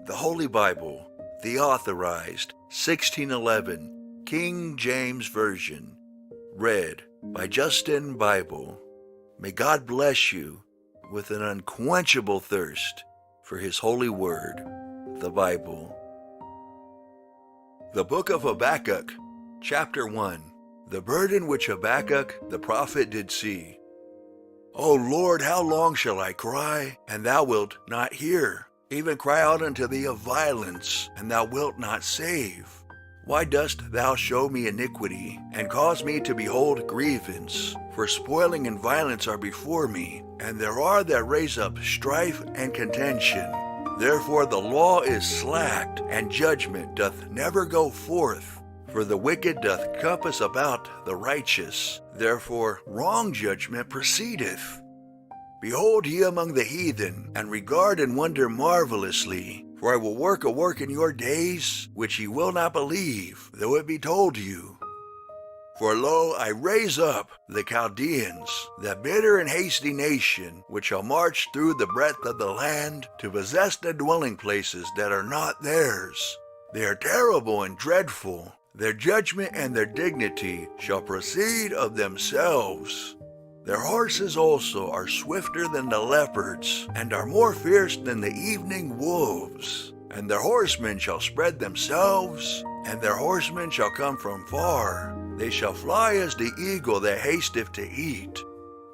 The Holy Bible, the Authorized 1611 King James Version, read by Justin Bible. May God bless you with an unquenchable thirst for His holy word, the Bible. The Book of Habakkuk, Chapter 1. The burden which Habakkuk the prophet did see. O Lord, how long shall I cry, and thou wilt not hear? Even cry out unto thee of violence, and thou wilt not save. Why dost thou show me iniquity, and cause me to behold grievance? For spoiling and violence are before me, and there are that raise up strife and contention. Therefore the law is slacked, and judgment doth never go forth. For the wicked doth compass about the righteous, therefore wrong judgment proceedeth. Behold ye among the heathen, and regard and wonder marvelously, for I will work a work in your days, which ye will not believe, though it be told you. For lo, I raise up the Chaldeans, that bitter and hasty nation, which shall march through the breadth of the land, to possess the dwelling places that are not theirs. They are terrible and dreadful. Their judgment and their dignity shall proceed of themselves. Their horses also are swifter than the leopards, and are more fierce than the evening wolves. And their horsemen shall spread themselves, and their horsemen shall come from far. They shall fly as the eagle that hasteth to eat.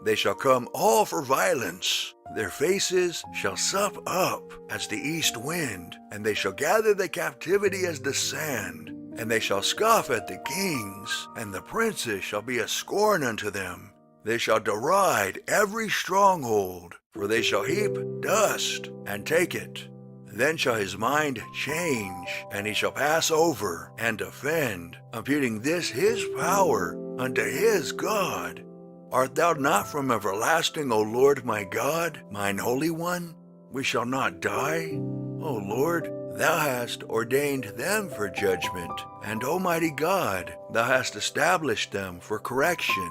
They shall come all for violence. Their faces shall sup up as the east wind, and they shall gather the captivity as the sand. And they shall scoff at the kings, and the princes shall be a scorn unto them. They shall deride every stronghold, for they shall heap dust and take it. Then shall his mind change, and he shall pass over and offend, imputing this his power unto his God. Art thou not from everlasting, O Lord my God, mine Holy One? We shall not die. O Lord, thou hast ordained them for judgment, and Almighty God, thou hast established them for correction.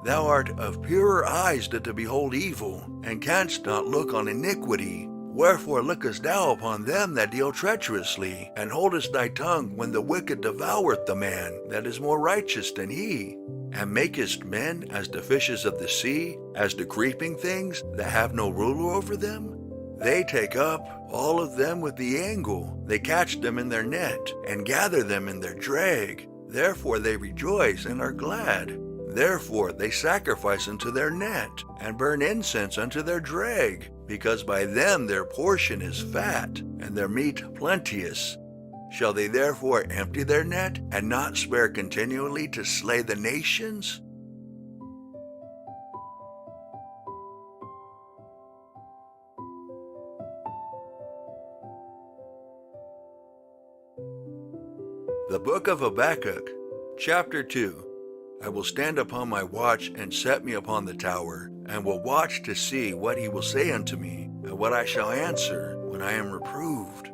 Thou art of purer eyes than to behold evil, and canst not look on iniquity. Wherefore lookest thou upon them that deal treacherously, and holdest thy tongue when the wicked devoureth the man that is more righteous than he? And makest men as the fishes of the sea, as the creeping things that have no ruler over them? They take up all of them with the angle. They catch them in their net, and gather them in their drag. Therefore they rejoice and are glad. Therefore they sacrifice unto their net, and burn incense unto their drag, because by them their portion is fat, and their meat plenteous. Shall they therefore empty their net, and not spare continually to slay the nations? The Book of Habakkuk, Chapter 2. I will stand upon my watch and set me upon the tower, and will watch to see what he will say unto me, and what I shall answer when I am reproved.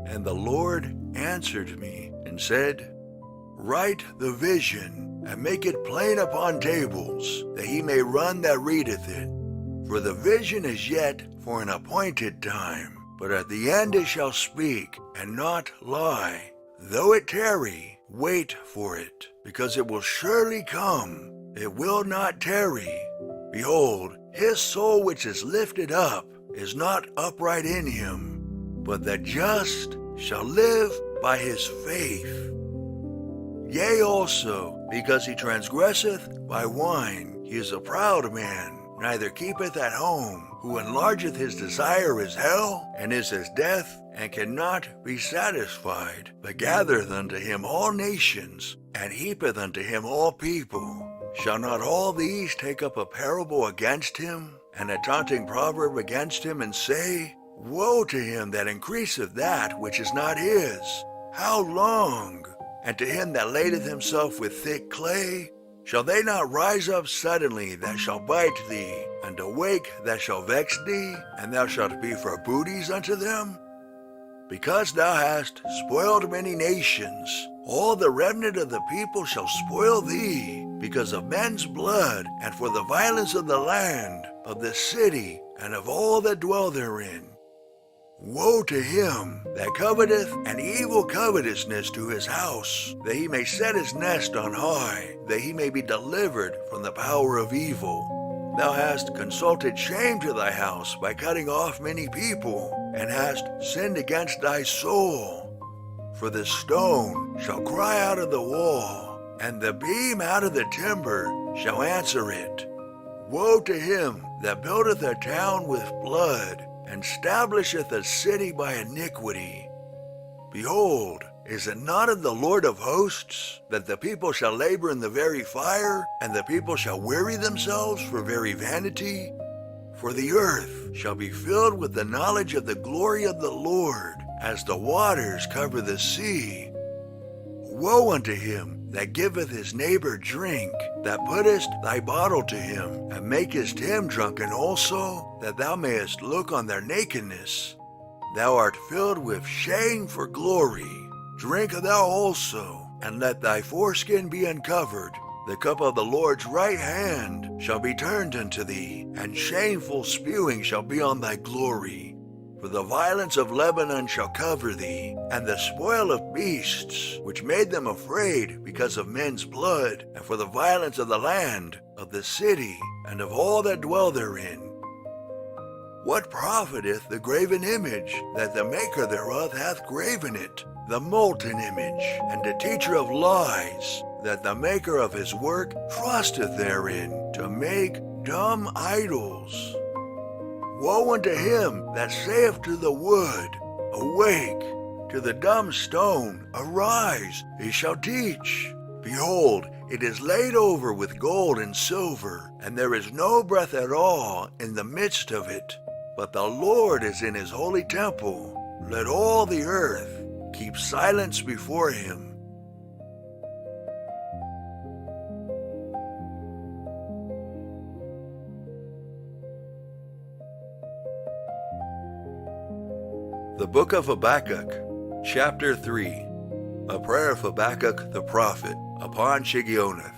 And the Lord answered me, and said, Write the vision, and make it plain upon tables, that he may run that readeth it. For the vision is yet for an appointed time, but at the end it shall speak, and not lie. Though it tarry, wait for it, because it will surely come. It will not tarry. Behold, his soul which is lifted up is not upright in him, but the just shall live by his faith. Yea also, because he transgresseth by wine, he is a proud man, neither keepeth at home. Who enlargeth his desire is hell, and is as death, and cannot be satisfied, but gathereth unto him all nations, and heapeth unto him all people. Shall not all these take up a parable against him, and a taunting proverb against him, and say, Woe to him that increaseth that which is not his! How long? And to him that ladeth himself with thick clay? Shall they not rise up suddenly that shall bite thee, and awake that shall vex thee, and thou shalt be for booties unto them? Because thou hast spoiled many nations, all the remnant of the people shall spoil thee, because of men's blood, and for the violence of the land, of the city, and of all that dwell therein. Woe to him that coveteth an evil covetousness to his house, that he may set his nest on high, that he may be delivered from the power of evil. Thou hast consulted shame to thy house by cutting off many people, and hast sinned against thy soul. For the stone shall cry out of the wall, and the beam out of the timber shall answer it. Woe to him that buildeth a town with blood, and stablisheth a city by iniquity. Behold, is it not of the Lord of hosts, that the people shall labor in the very fire, and the people shall weary themselves for very vanity? For the earth shall be filled with the knowledge of the glory of the Lord, as the waters cover the sea. Woe unto him that giveth his neighbor drink, that puttest thy bottle to him, and makest him drunken also, that thou mayest look on their nakedness. Thou art filled with shame for glory. Drink thou also, and let thy foreskin be uncovered. The cup of the Lord's right hand shall be turned unto thee, and shameful spewing shall be on thy glory. For the violence of Lebanon shall cover thee, and the spoil of beasts, which made them afraid because of men's blood, and for the violence of the land, of the city, and of all that dwell therein. What profiteth the graven image, that the maker thereof hath graven it, the molten image, and the teacher of lies, that the maker of his work trusteth therein, to make dumb idols? Woe unto him that saith to the wood, Awake! To the dumb stone, Arise, he shall teach. Behold, it is laid over with gold and silver, and there is no breath at all in the midst of it. But the Lord is in his holy temple. Let all the earth keep silence before him. The Book of Habakkuk, Chapter 3. A prayer of Habakkuk the prophet upon Shigionoth.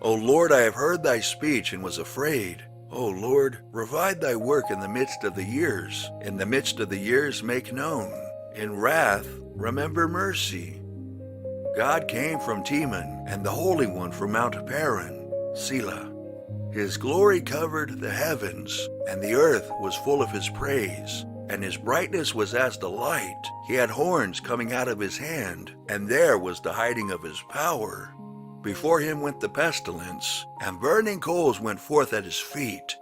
O Lord, I have heard thy speech and was afraid. O Lord, revive thy work in the midst of the years. In the midst of the years make known. In wrath remember mercy. God came from Teman, and the Holy One from Mount Paran, Selah. His glory covered the heavens, and the earth was full of his praise. And his brightness was as the light. He had horns coming out of his hand, and there was the hiding of his power. Before him went the pestilence, and burning coals went forth at his feet.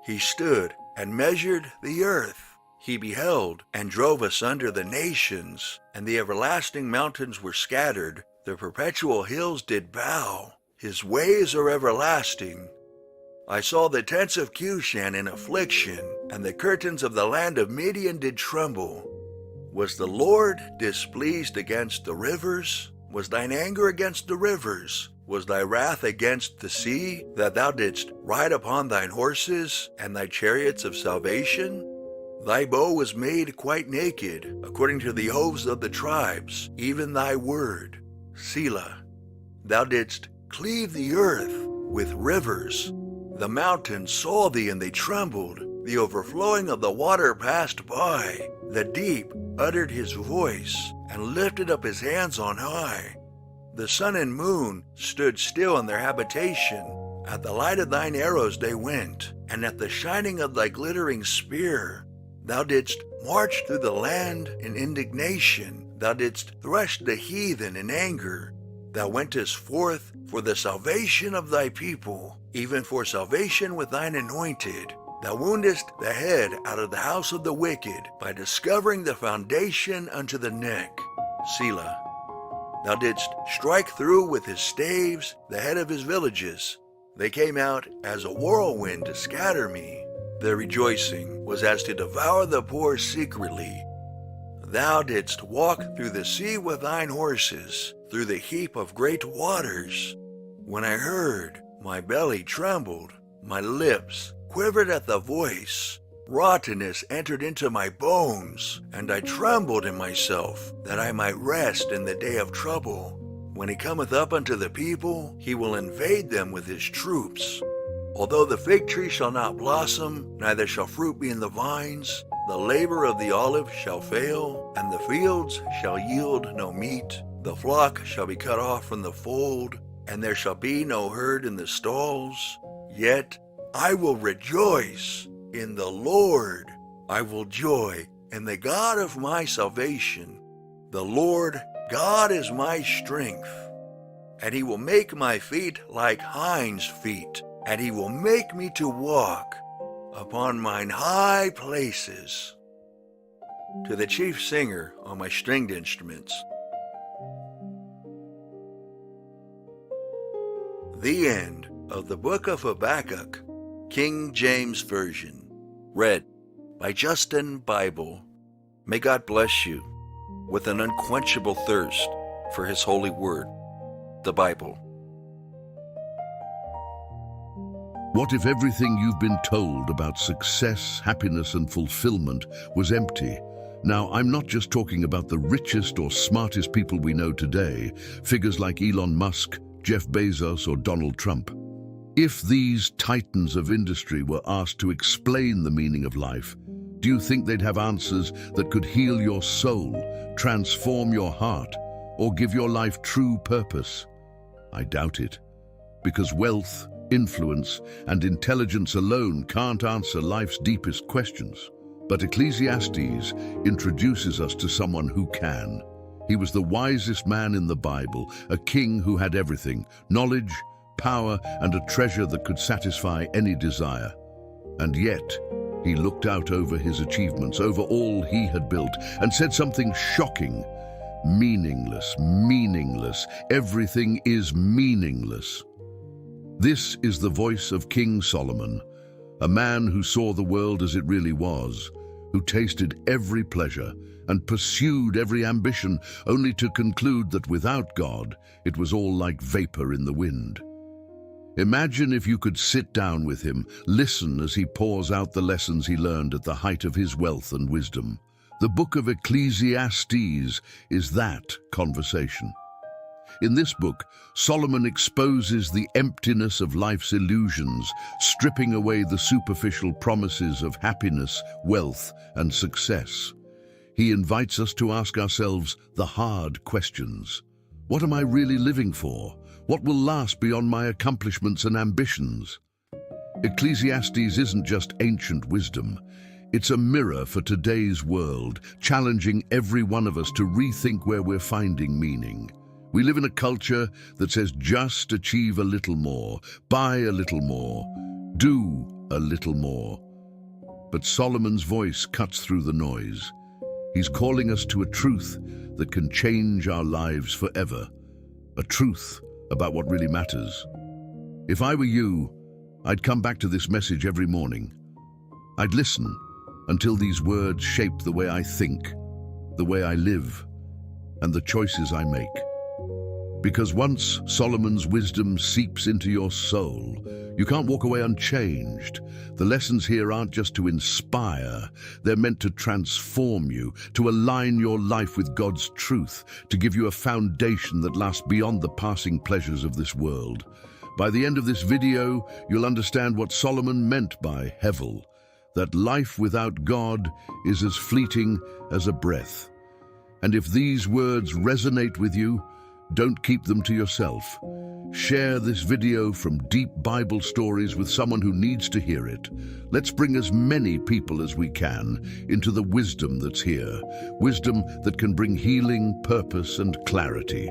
He stood and measured the earth. He beheld and drove asunder the nations, and the everlasting mountains were scattered. The perpetual hills did bow. His ways are everlasting. I saw the tents of Cushan in affliction, and the curtains of the land of Midian did tremble. Was the Lord displeased against the rivers? Was thine anger against the rivers? Was thy wrath against the sea, that thou didst ride upon thine horses, and thy chariots of salvation? Thy bow was made quite naked, according to the oaths of the tribes, even thy word, Selah. Thou didst cleave the earth with rivers. The mountains saw thee, and they trembled. The overflowing of the water passed by. The deep uttered his voice, and lifted up his hands on high. The sun and moon stood still in their habitation. At the light of thine arrows they went, and at the shining of thy glittering spear. Thou didst march through the land in indignation. Thou didst thresh the heathen in anger. Thou wentest forth for the salvation of thy people, even for salvation with thine anointed. Thou woundest the head out of the house of the wicked, by discovering the foundation unto the neck, Selah. Thou didst strike through with his staves the head of his villages. They came out as a whirlwind to scatter me. Their rejoicing was as to devour the poor secretly. Thou didst walk through the sea with thine horses, through the heap of great waters. When I heard, my belly trembled, my lips quivered at the voice. Rottenness entered into my bones, and I trembled in myself, that I might rest in the day of trouble. When he cometh up unto the people, he will invade them with his troops. Although the fig tree shall not blossom, neither shall fruit be in the vines, The labor of the olive shall fail, and the fields shall yield no meat. The flock shall be cut off from the fold, and there shall be no herd in the stalls. Yet I will rejoice in the Lord. I will joy in the God of my salvation. The Lord God is my strength, and he will make my feet like hinds' feet, and he will make me to walk upon mine high places. To the chief singer on my stringed instruments. The end of the book of Habakkuk, King James Version, read by Justin Bible. May God bless you with an unquenchable thirst for his holy word, the Bible. What if everything you've been told about success, happiness, and fulfillment was empty? Now, I'm not just talking about the richest or smartest people we know today, figures like Elon Musk, Jeff Bezos, or Donald Trump. If these titans of industry were asked to explain the meaning of life, do you think they'd have answers that could heal your soul, transform your heart, or give your life true purpose? I doubt it, because wealth, influence, and intelligence alone can't answer life's deepest questions. But Ecclesiastes introduces us to someone who can. He was the wisest man in the Bible, a king who had everything: knowledge, power, and a treasure that could satisfy any desire. And yet, he looked out over his achievements, over all he had built, and said something shocking. Meaningless, meaningless. Everything is meaningless. This is the voice of King Solomon, a man who saw the world as it really was, who tasted every pleasure and pursued every ambition, only to conclude that without God, it was all like vapor in the wind. Imagine if you could sit down with him, listen as he pours out the lessons he learned at the height of his wealth and wisdom. The book of Ecclesiastes is that conversation. In this book, Solomon exposes the emptiness of life's illusions, stripping away the superficial promises of happiness, wealth, and success. He invites us to ask ourselves the hard questions. What am I really living for? What will last beyond my accomplishments and ambitions? Ecclesiastes isn't just ancient wisdom. It's a mirror for today's world, challenging every one of us to rethink where we're finding meaning. We live in a culture that says just achieve a little more, buy a little more, do a little more. But Solomon's voice cuts through the noise. He's calling us to a truth that can change our lives forever, a truth about what really matters. If I were you, I'd come back to this message every morning. I'd listen until these words shape the way I think, the way I live, and the choices I make. Because once Solomon's wisdom seeps into your soul, you can't walk away unchanged. The lessons here aren't just to inspire, they're meant to transform you, to align your life with God's truth, to give you a foundation that lasts beyond the passing pleasures of this world. By the end of this video, you'll understand what Solomon meant by hevel, that life without God is as fleeting as a breath. And if these words resonate with you, don't keep them to yourself. Share this video from deep Bible stories with someone who needs to hear it. Let's bring as many people as we can into the wisdom that's here, wisdom that can bring healing, purpose, and clarity.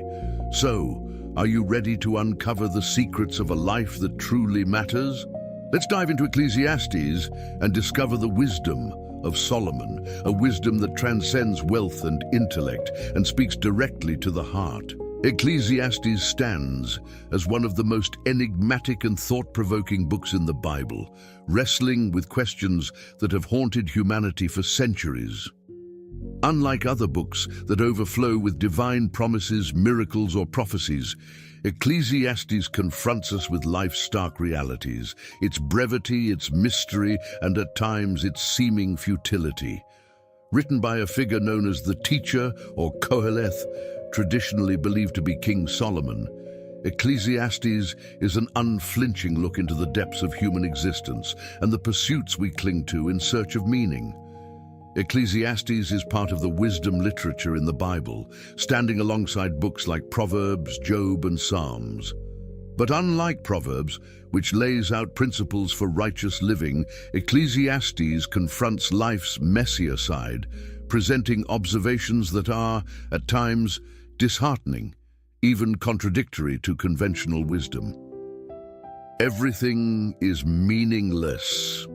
So, are you ready to uncover the secrets of a life that truly matters? Let's dive into Ecclesiastes and discover the wisdom of Solomon, a wisdom that transcends wealth and intellect and speaks directly to the heart. Ecclesiastes stands as one of the most enigmatic and thought-provoking books in the Bible, wrestling with questions that have haunted humanity for centuries. Unlike other books that overflow with divine promises, miracles, or prophecies, Ecclesiastes confronts us with life's stark realities, its brevity, its mystery, and at times its seeming futility. Written by a figure known as the Teacher or Koheleth, traditionally believed to be King Solomon, Ecclesiastes is an unflinching look into the depths of human existence and the pursuits we cling to in search of meaning. Ecclesiastes is part of the wisdom literature in the Bible, standing alongside books like Proverbs, Job, and Psalms. But unlike Proverbs, which lays out principles for righteous living, Ecclesiastes confronts life's messier side, presenting observations that are, at times, disheartening, even contradictory to conventional wisdom. Everything is meaningless,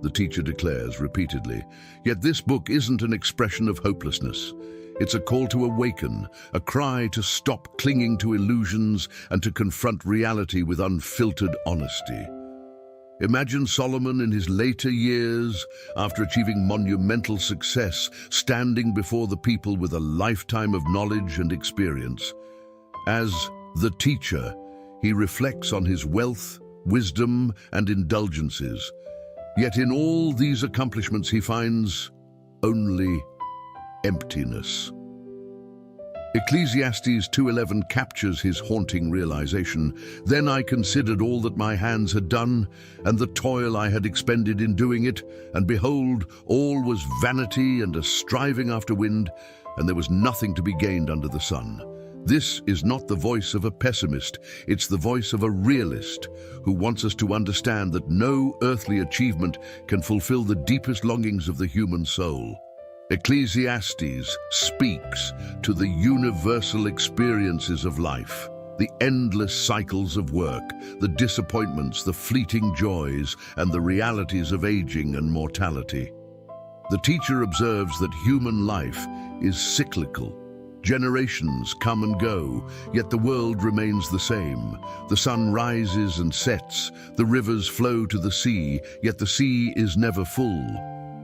the teacher declares repeatedly. Yet this book isn't an expression of hopelessness. It's a call to awaken, a cry to stop clinging to illusions and to confront reality with unfiltered honesty. Imagine Solomon in his later years, after achieving monumental success, standing before the people with a lifetime of knowledge and experience. As the teacher, he reflects on his wealth, wisdom, and indulgences. Yet in all these accomplishments he finds only emptiness. Ecclesiastes 2:11 captures his haunting realization. Then I considered all that my hands had done, and the toil I had expended in doing it, and behold, all was vanity and a striving after wind, and there was nothing to be gained under the sun. This is not the voice of a pessimist, it's the voice of a realist who wants us to understand that no earthly achievement can fulfill the deepest longings of the human soul. Ecclesiastes speaks to the universal experiences of life, the endless cycles of work, the disappointments, the fleeting joys, and the realities of aging and mortality. The teacher observes that human life is cyclical. Generations come and go, yet the world remains the same. The sun rises and sets, the rivers flow to the sea, yet the sea is never full.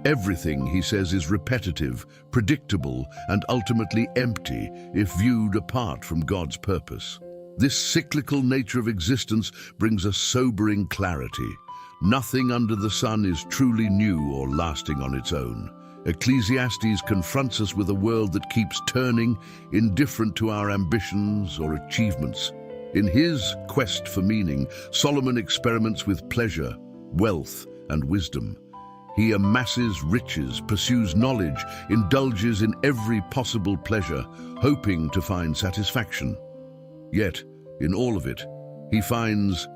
Everything, he says, is repetitive, predictable, and ultimately empty if viewed apart from God's purpose. This cyclical nature of existence brings a sobering clarity. Nothing under the sun is truly new or lasting on its own. Ecclesiastes confronts us with a world that keeps turning, indifferent to our ambitions or achievements. In his quest for meaning, Solomon experiments with pleasure, wealth, and wisdom. He amasses riches, pursues knowledge, indulges in every possible pleasure, hoping to find satisfaction. Yet, in all of it, he finds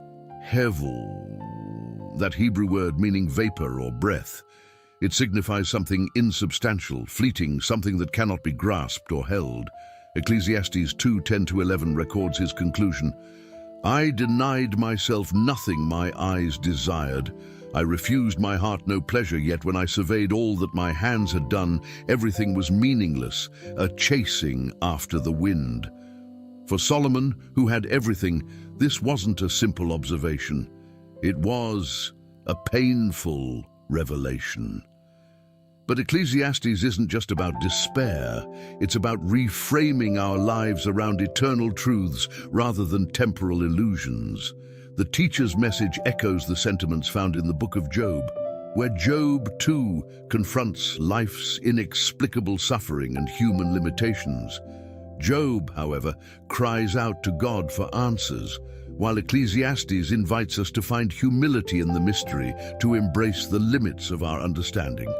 hevel, that Hebrew word meaning vapor or breath. It signifies something insubstantial, fleeting, something that cannot be grasped or held. Ecclesiastes 2:10-11 records his conclusion. I denied myself nothing my eyes desired. I refused my heart no pleasure, yet when I surveyed all that my hands had done, everything was meaningless, a chasing after the wind. For Solomon, who had everything, this wasn't a simple observation. It was a painful revelation. But Ecclesiastes isn't just about despair. It's about reframing our lives around eternal truths rather than temporal illusions. The teacher's message echoes the sentiments found in the book of Job, where Job, too, confronts life's inexplicable suffering and human limitations. Job, however, cries out to God for answers, while Ecclesiastes invites us to find humility in the mystery, to embrace the limits of our understanding.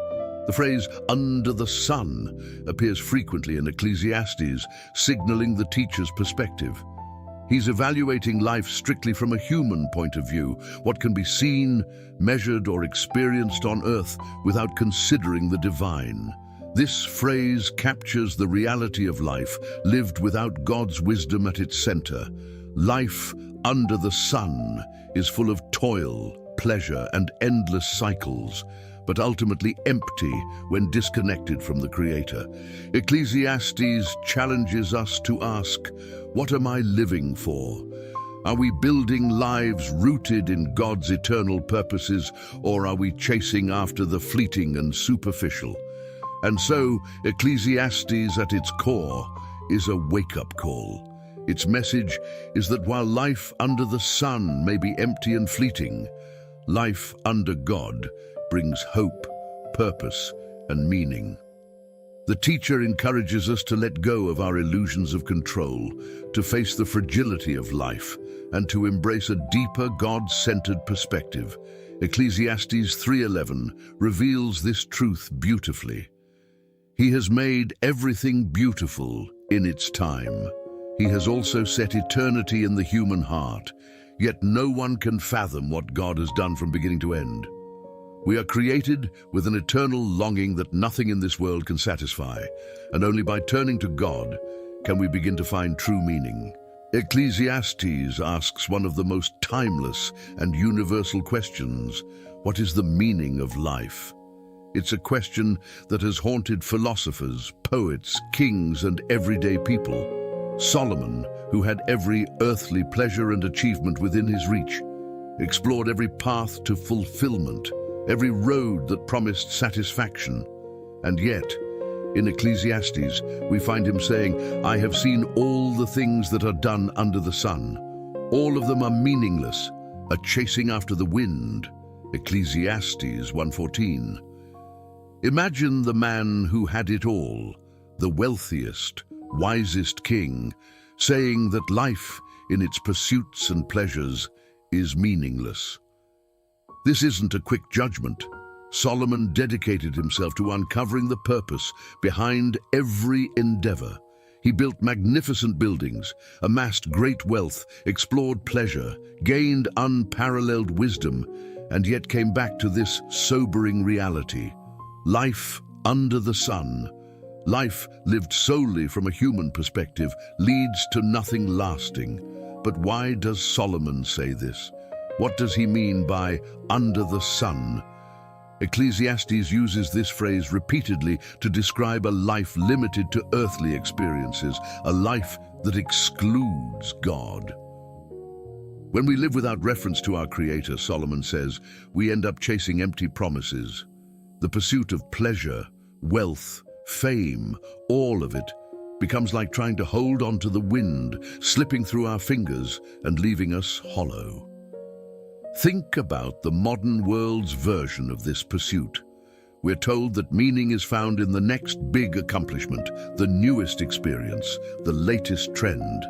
The phrase "under the sun" appears frequently in Ecclesiastes, signaling the teacher's perspective. He's evaluating life strictly from a human point of view, what can be seen, measured, or experienced on earth without considering the divine. This phrase captures the reality of life, lived without God's wisdom at its center. Life under the sun is full of toil, pleasure, and endless cycles, but ultimately empty when disconnected from the Creator. Ecclesiastes challenges us to ask, what am I living for? Are we building lives rooted in God's eternal purposes, or are we chasing after the fleeting and superficial? And so, Ecclesiastes at its core is a wake-up call. Its message is that while life under the sun may be empty and fleeting, life under God brings hope, purpose, and meaning. The teacher encourages us to let go of our illusions of control, to face the fragility of life, and to embrace a deeper God-centered perspective. Ecclesiastes 3:11 reveals this truth beautifully. He has made everything beautiful in its time. He has also set eternity in the human heart, yet no one can fathom what God has done from beginning to end. We are created with an eternal longing that nothing in this world can satisfy, and only by turning to God can we begin to find true meaning. Ecclesiastes asks one of the most timeless and universal questions: what is the meaning of life? It's a question that has haunted philosophers, poets, kings, and everyday people. Solomon, who had every earthly pleasure and achievement within his reach, explored every path to fulfillment, every road that promised satisfaction. And yet, in Ecclesiastes, we find him saying, "I have seen all the things that are done under the sun. All of them are meaningless, a chasing after the wind." Ecclesiastes 1:14. Imagine the man who had it all, the wealthiest, wisest king, saying that life, in its pursuits and pleasures, is meaningless. This isn't a quick judgment. Solomon dedicated himself to uncovering the purpose behind every endeavor. He built magnificent buildings, amassed great wealth, explored pleasure, gained unparalleled wisdom, and yet came back to this sobering reality: life under the sun. Life lived solely from a human perspective leads to nothing lasting. But why does Solomon say this? What does he mean by under the sun? Ecclesiastes uses this phrase repeatedly to describe a life limited to earthly experiences, a life that excludes God. When we live without reference to our Creator, Solomon says, we end up chasing empty promises. The pursuit of pleasure, wealth, fame, all of it becomes like trying to hold on to the wind, slipping through our fingers and leaving us hollow. Think about the modern world's version of this pursuit. We're told that meaning is found in the next big accomplishment, the newest experience, the latest trend.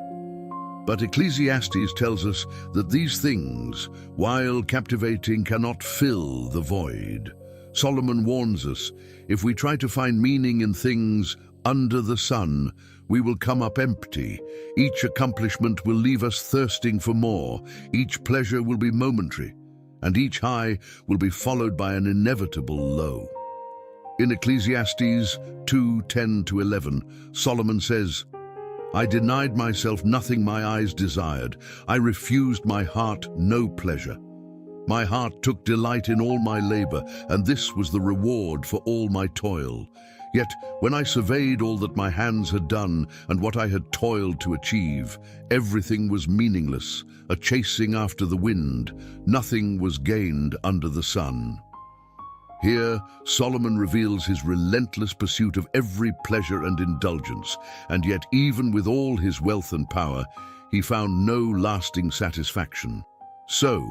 But Ecclesiastes tells us that these things, while captivating, cannot fill the void. Solomon warns us, if we try to find meaning in things under the sun, we will come up empty. Each accomplishment will leave us thirsting for more. Each pleasure will be momentary, and each high will be followed by an inevitable low. In Ecclesiastes 2:10-11, Solomon says, I denied myself nothing my eyes desired. I refused my heart no pleasure. My heart took delight in all my labor, and this was the reward for all my toil. Yet when I surveyed all that my hands had done and what I had toiled to achieve, everything was meaningless, a chasing after the wind. Nothing was gained under the sun. Here, Solomon reveals his relentless pursuit of every pleasure and indulgence, and yet even with all his wealth and power, he found no lasting satisfaction. So,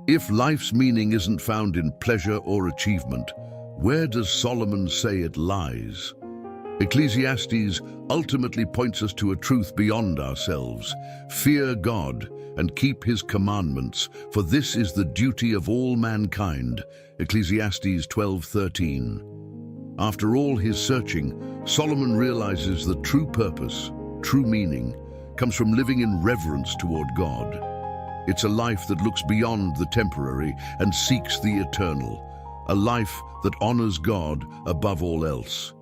if life's meaning isn't found in pleasure or achievement, where does Solomon say it lies? Ecclesiastes ultimately points us to a truth beyond ourselves. Fear God and keep his commandments, for this is the duty of all mankind. Ecclesiastes 12:13. After all his searching, Solomon realizes that true purpose, true meaning, comes from living in reverence toward God. It's a life that looks beyond the temporary and seeks the eternal, a life that honors God above all else.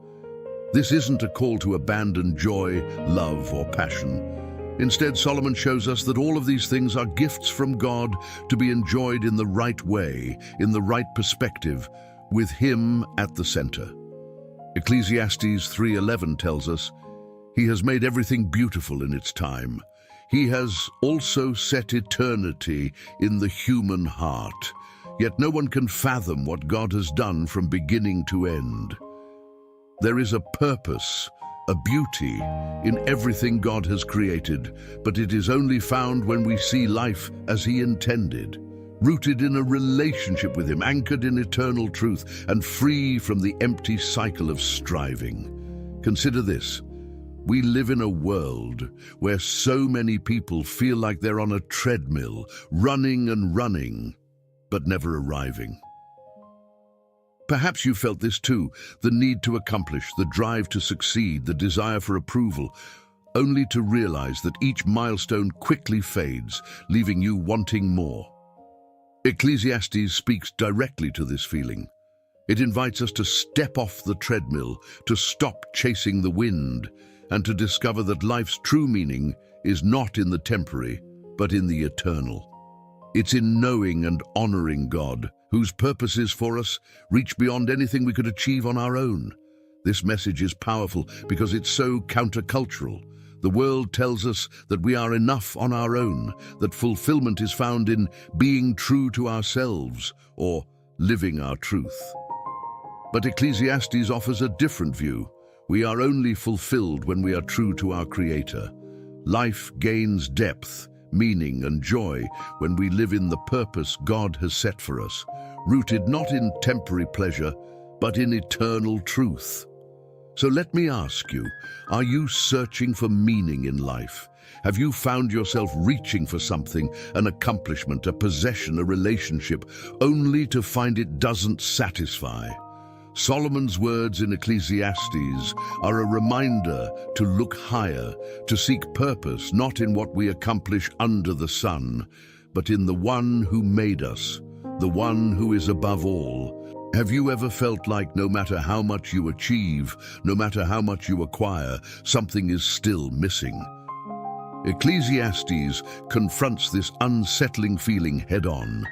This isn't a call to abandon joy, love, or passion. Instead, Solomon shows us that all of these things are gifts from God to be enjoyed in the right way, in the right perspective, with Him at the center. Ecclesiastes 3:11 tells us, He has made everything beautiful in its time. He has also set eternity in the human heart. Yet no one can fathom what God has done from beginning to end. There is a purpose, a beauty in everything God has created, but it is only found when we see life as He intended, rooted in a relationship with Him, anchored in eternal truth, and free from the empty cycle of striving. Consider this. We live in a world where so many people feel like they're on a treadmill, running and running, but never arriving. Perhaps you felt this too, the need to accomplish, the drive to succeed, the desire for approval, only to realize that each milestone quickly fades, leaving you wanting more. Ecclesiastes speaks directly to this feeling. It invites us to step off the treadmill, to stop chasing the wind, and to discover that life's true meaning is not in the temporary, but in the eternal. It's in knowing and honoring God, whose purposes for us reach beyond anything we could achieve on our own. This message is powerful because it's so countercultural. The world tells us that we are enough on our own, that fulfillment is found in being true to ourselves or living our truth. But Ecclesiastes offers a different view. We are only fulfilled when we are true to our Creator. Life gains depth, meaning and joy when we live in the purpose God has set for us, rooted not in temporary pleasure, but in eternal truth. So let me ask you, are you searching for meaning in life? Have you found yourself reaching for something, an accomplishment, a possession, a relationship, only to find it doesn't satisfy? Solomon's words in Ecclesiastes are a reminder to look higher, to seek purpose not in what we accomplish under the sun, but in the one who made us, the one who is above all. Have you ever felt like no matter how much you achieve, no matter how much you acquire, something is still missing? Ecclesiastes confronts this unsettling feeling head-on.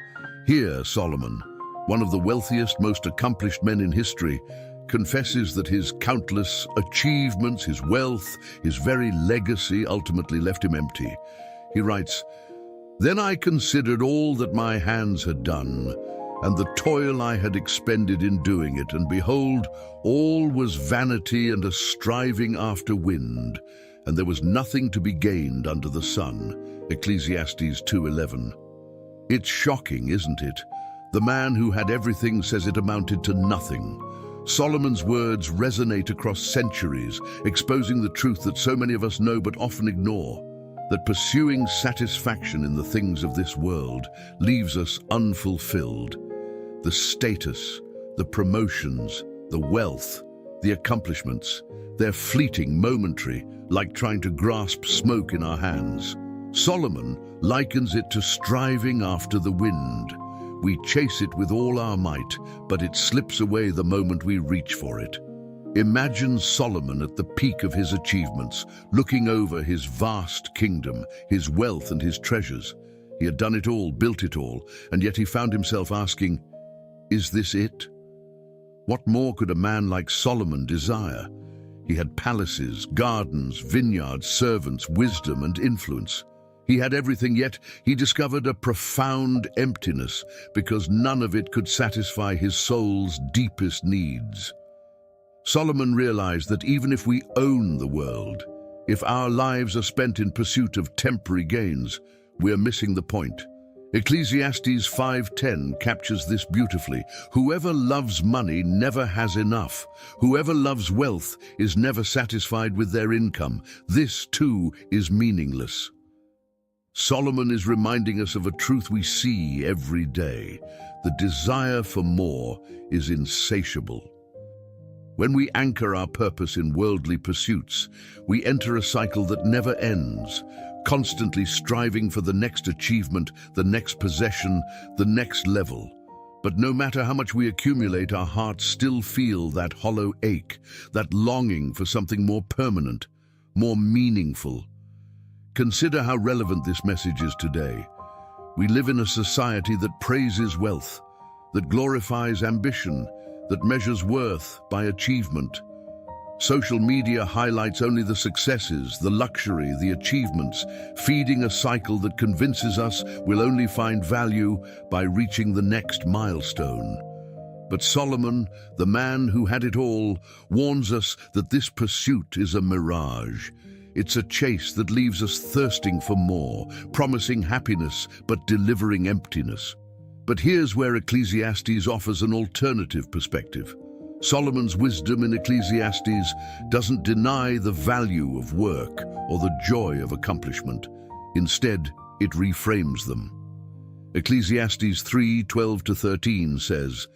Here, Solomon, one of the wealthiest, most accomplished men in history, confesses that his countless achievements, his wealth, his very legacy ultimately left him empty. He writes, "Then I considered all that my hands had done, and the toil I had expended in doing it, and behold, all was vanity and a striving after wind, and there was nothing to be gained under the sun." Ecclesiastes 2:11. It's shocking, isn't it? The man who had everything says it amounted to nothing. Solomon's words resonate across centuries, exposing the truth that so many of us know but often ignore, that pursuing satisfaction in the things of this world leaves us unfulfilled. The status, the promotions, the wealth, the accomplishments, they're fleeting, momentary, like trying to grasp smoke in our hands. Solomon likens it to striving after the wind. We chase it with all our might, but it slips away the moment we reach for it. Imagine Solomon at the peak of his achievements, looking over his vast kingdom, his wealth and his treasures. He had done it all, built it all, and yet he found himself asking, is this it? What more could a man like Solomon desire? He had palaces, gardens, vineyards, servants, wisdom and influence. He had everything, yet he discovered a profound emptiness because none of it could satisfy his soul's deepest needs. Solomon realized that even if we own the world, if our lives are spent in pursuit of temporary gains, we're missing the point. Ecclesiastes 5:10 captures this beautifully. Whoever loves money never has enough. Whoever loves wealth is never satisfied with their income. This too is meaningless. Solomon is reminding us of a truth we see every day. The desire for more is insatiable. When we anchor our purpose in worldly pursuits, we enter a cycle that never ends, constantly striving for the next achievement, the next possession, the next level. But no matter how much we accumulate, our hearts still feel that hollow ache, that longing for something more permanent, more meaningful. Consider how relevant this message is today. We live in a society that praises wealth, that glorifies ambition, that measures worth by achievement. Social media highlights only the successes, the luxury, the achievements, feeding a cycle that convinces us we'll only find value by reaching the next milestone. But Solomon, the man who had it all, warns us that this pursuit is a mirage. It's a chase that leaves us thirsting for more, promising happiness but delivering emptiness. But here's where Ecclesiastes offers an alternative perspective. Solomon's wisdom in Ecclesiastes doesn't deny the value of work or the joy of accomplishment. Instead, it reframes them. Ecclesiastes 3:12-13 says,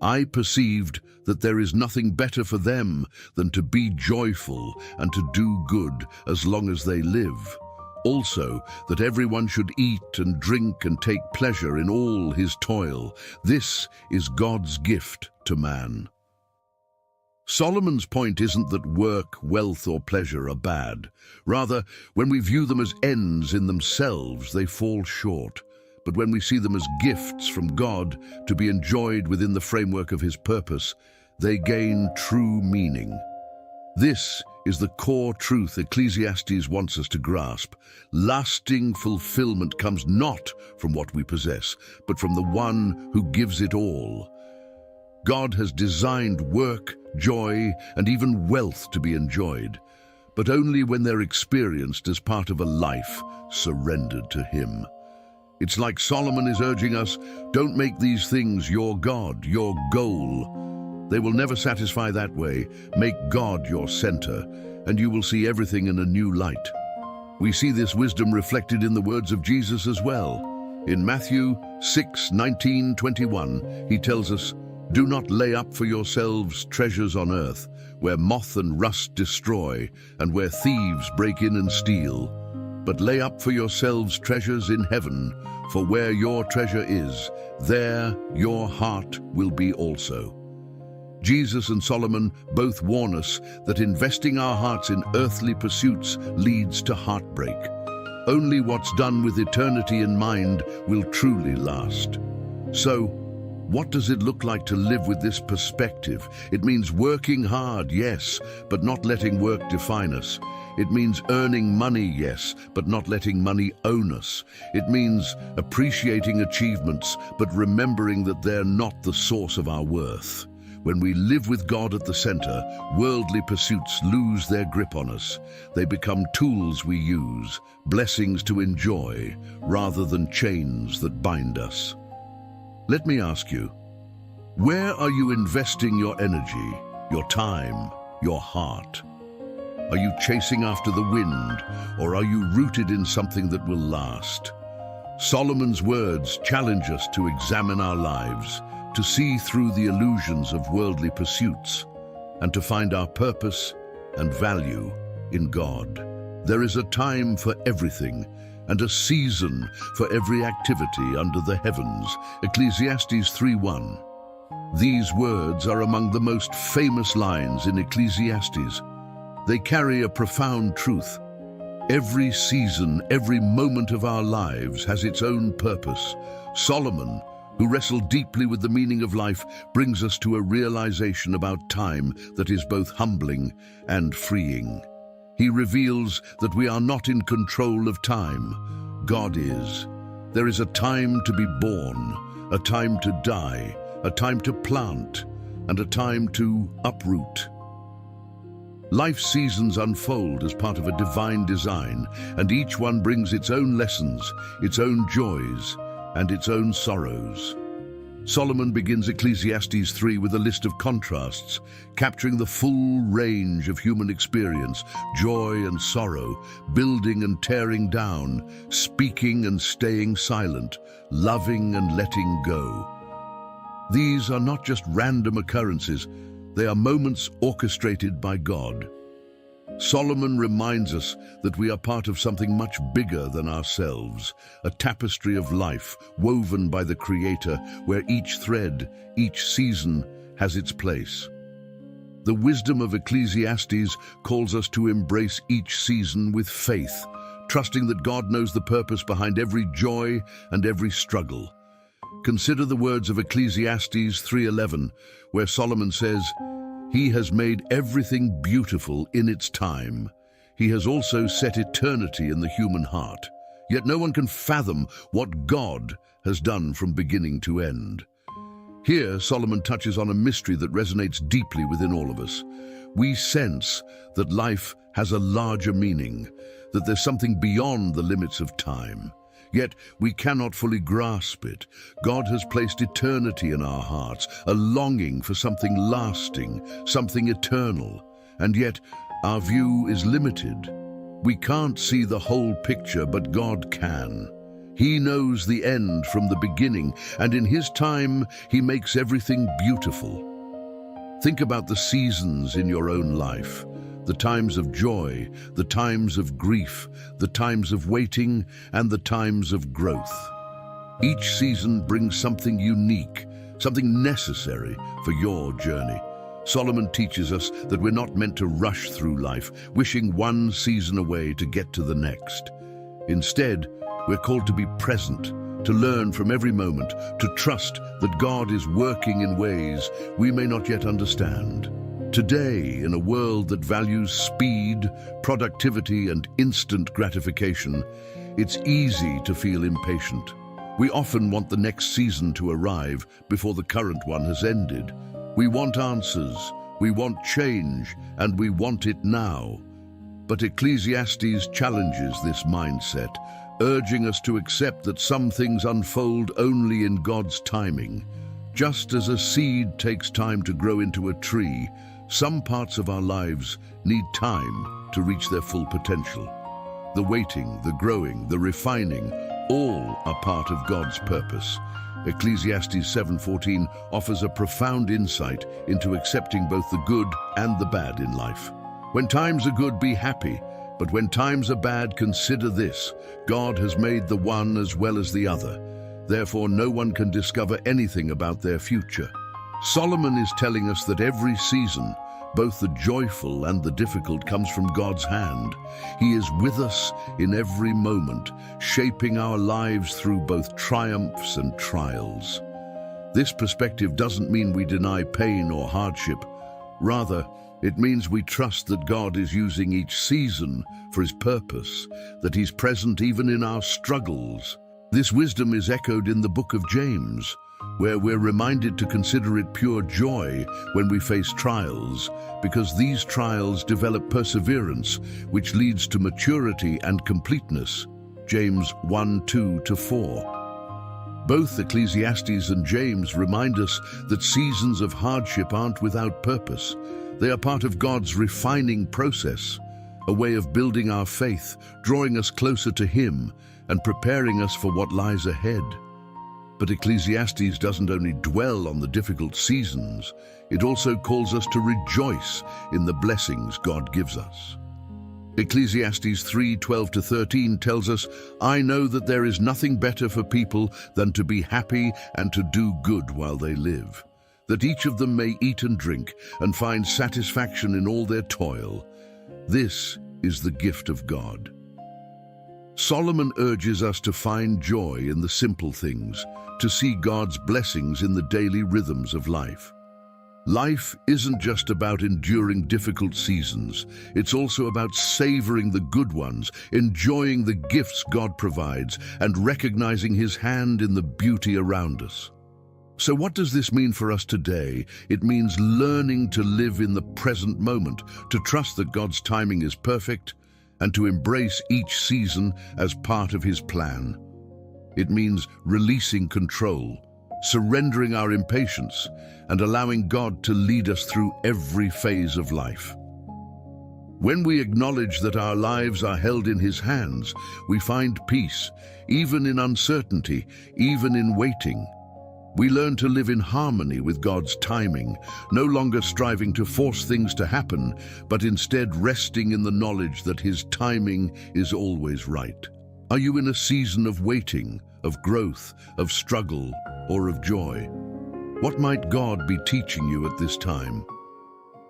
I perceived that there is nothing better for them than to be joyful and to do good as long as they live. Also, that everyone should eat and drink and take pleasure in all his toil. This is God's gift to man. Solomon's point isn't that work, wealth, or pleasure are bad. Rather, when we view them as ends in themselves, they fall short. But when we see them as gifts from God to be enjoyed within the framework of his purpose, they gain true meaning. This is the core truth Ecclesiastes wants us to grasp. Lasting fulfillment comes not from what we possess, but from the one who gives it all. God has designed work, joy, and even wealth to be enjoyed, but only when they're experienced as part of a life surrendered to him. It's like Solomon is urging us, don't make these things your God, your goal. They will never satisfy that way. Make God your center, and you will see everything in a new light. We see this wisdom reflected in the words of Jesus as well. In Matthew 6:19-21, he tells us, do not lay up for yourselves treasures on earth, where moth and rust destroy, and where thieves break in and steal. But lay up for yourselves treasures in heaven, for where your treasure is, there your heart will be also. Jesus and Solomon both warn us that investing our hearts in earthly pursuits leads to heartbreak. Only what's done with eternity in mind will truly last. So, what does it look like to live with this perspective? It means working hard, yes, but not letting work define us. It means earning money, yes, but not letting money own us. It means appreciating achievements, but remembering that they're not the source of our worth. When we live with God at the center, worldly pursuits lose their grip on us. They become tools we use, blessings to enjoy, rather than chains that bind us. Let me ask you, where are you investing your energy, your time, your heart? Are you chasing after the wind, or are you rooted in something that will last? Solomon's words challenge us to examine our lives, to see through the illusions of worldly pursuits, and to find our purpose and value in God. There is a time for everything, and a season for every activity under the heavens. Ecclesiastes 3:1. These words are among the most famous lines in Ecclesiastes. They carry a profound truth. Every season, every moment of our lives has its own purpose. Solomon, who wrestled deeply with the meaning of life, brings us to a realization about time that is both humbling and freeing. He reveals that we are not in control of time. God is. There is a time to be born, a time to die, a time to plant, and a time to uproot. Life seasons unfold as part of a divine design, and each one brings its own lessons, its own joys, and its own sorrows. Solomon begins Ecclesiastes 3 with a list of contrasts, capturing the full range of human experience, joy and sorrow, building and tearing down, speaking and staying silent, loving and letting go. These are not just random occurrences, they are moments orchestrated by God. Solomon reminds us that we are part of something much bigger than ourselves, a tapestry of life woven by the Creator, where each thread, each season has its place. The wisdom of Ecclesiastes calls us to embrace each season with faith, trusting that God knows the purpose behind every joy and every struggle. Consider the words of Ecclesiastes 3:11, where Solomon says, "He has made everything beautiful in its time. He has also set eternity in the human heart. Yet no one can fathom what God has done from beginning to end." Here, Solomon touches on a mystery that resonates deeply within all of us. We sense that life has a larger meaning, that there's something beyond the limits of time. Yet we cannot fully grasp it. God has placed eternity in our hearts, a longing for something lasting, something eternal. And yet our view is limited. We can't see the whole picture, but God can. He knows the end from the beginning, and in His time, He makes everything beautiful. Think about the seasons in your own life, the times of joy, the times of grief, the times of waiting, and the times of growth. Each season brings something unique, something necessary for your journey. Solomon teaches us that we're not meant to rush through life, wishing one season away to get to the next. Instead, we're called to be present, to learn from every moment, to trust that God is working in ways we may not yet understand. Today, in a world that values speed, productivity, and instant gratification, it's easy to feel impatient. We often want the next season to arrive before the current one has ended. We want answers, we want change, and we want it now. But Ecclesiastes challenges this mindset, urging us to accept that some things unfold only in God's timing. Just as a seed takes time to grow into a tree, some parts of our lives need time to reach their full potential. The waiting, the growing, the refining, all are part of God's purpose. Ecclesiastes 7:14 offers a profound insight into accepting both the good and the bad in life. When times are good, be happy, but when times are bad, consider this: God has made the one as well as the other. Therefore, no one can discover anything about their future. Solomon is telling us that every season, both the joyful and the difficult, comes from God's hand. He is with us in every moment, shaping our lives through both triumphs and trials. This perspective doesn't mean we deny pain or hardship. Rather, it means we trust that God is using each season for His purpose, that He's present even in our struggles. This wisdom is echoed in the book of James, where we're reminded to consider it pure joy when we face trials, because these trials develop perseverance, which leads to maturity and completeness. James 1:2-4. Both Ecclesiastes and James remind us that seasons of hardship aren't without purpose. They are part of God's refining process, a way of building our faith, drawing us closer to Him, and preparing us for what lies ahead. But Ecclesiastes doesn't only dwell on the difficult seasons, it also calls us to rejoice in the blessings God gives us. Ecclesiastes 3:12-13 tells us, "I know that there is nothing better for people than to be happy and to do good while they live, that each of them may eat and drink and find satisfaction in all their toil. This is the gift of God." Solomon urges us to find joy in the simple things, to see God's blessings in the daily rhythms of life. Life isn't just about enduring difficult seasons. It's also about savoring the good ones, enjoying the gifts God provides, and recognizing His hand in the beauty around us. So what does this mean for us today? It means learning to live in the present moment, to trust that God's timing is perfect, and to embrace each season as part of His plan. It means releasing control, surrendering our impatience, and allowing God to lead us through every phase of life. When we acknowledge that our lives are held in His hands, we find peace, even in uncertainty, even in waiting. We learn to live in harmony with God's timing, no longer striving to force things to happen, but instead resting in the knowledge that His timing is always right. Are you in a season of waiting, of growth, of struggle, or of joy? What might God be teaching you at this time?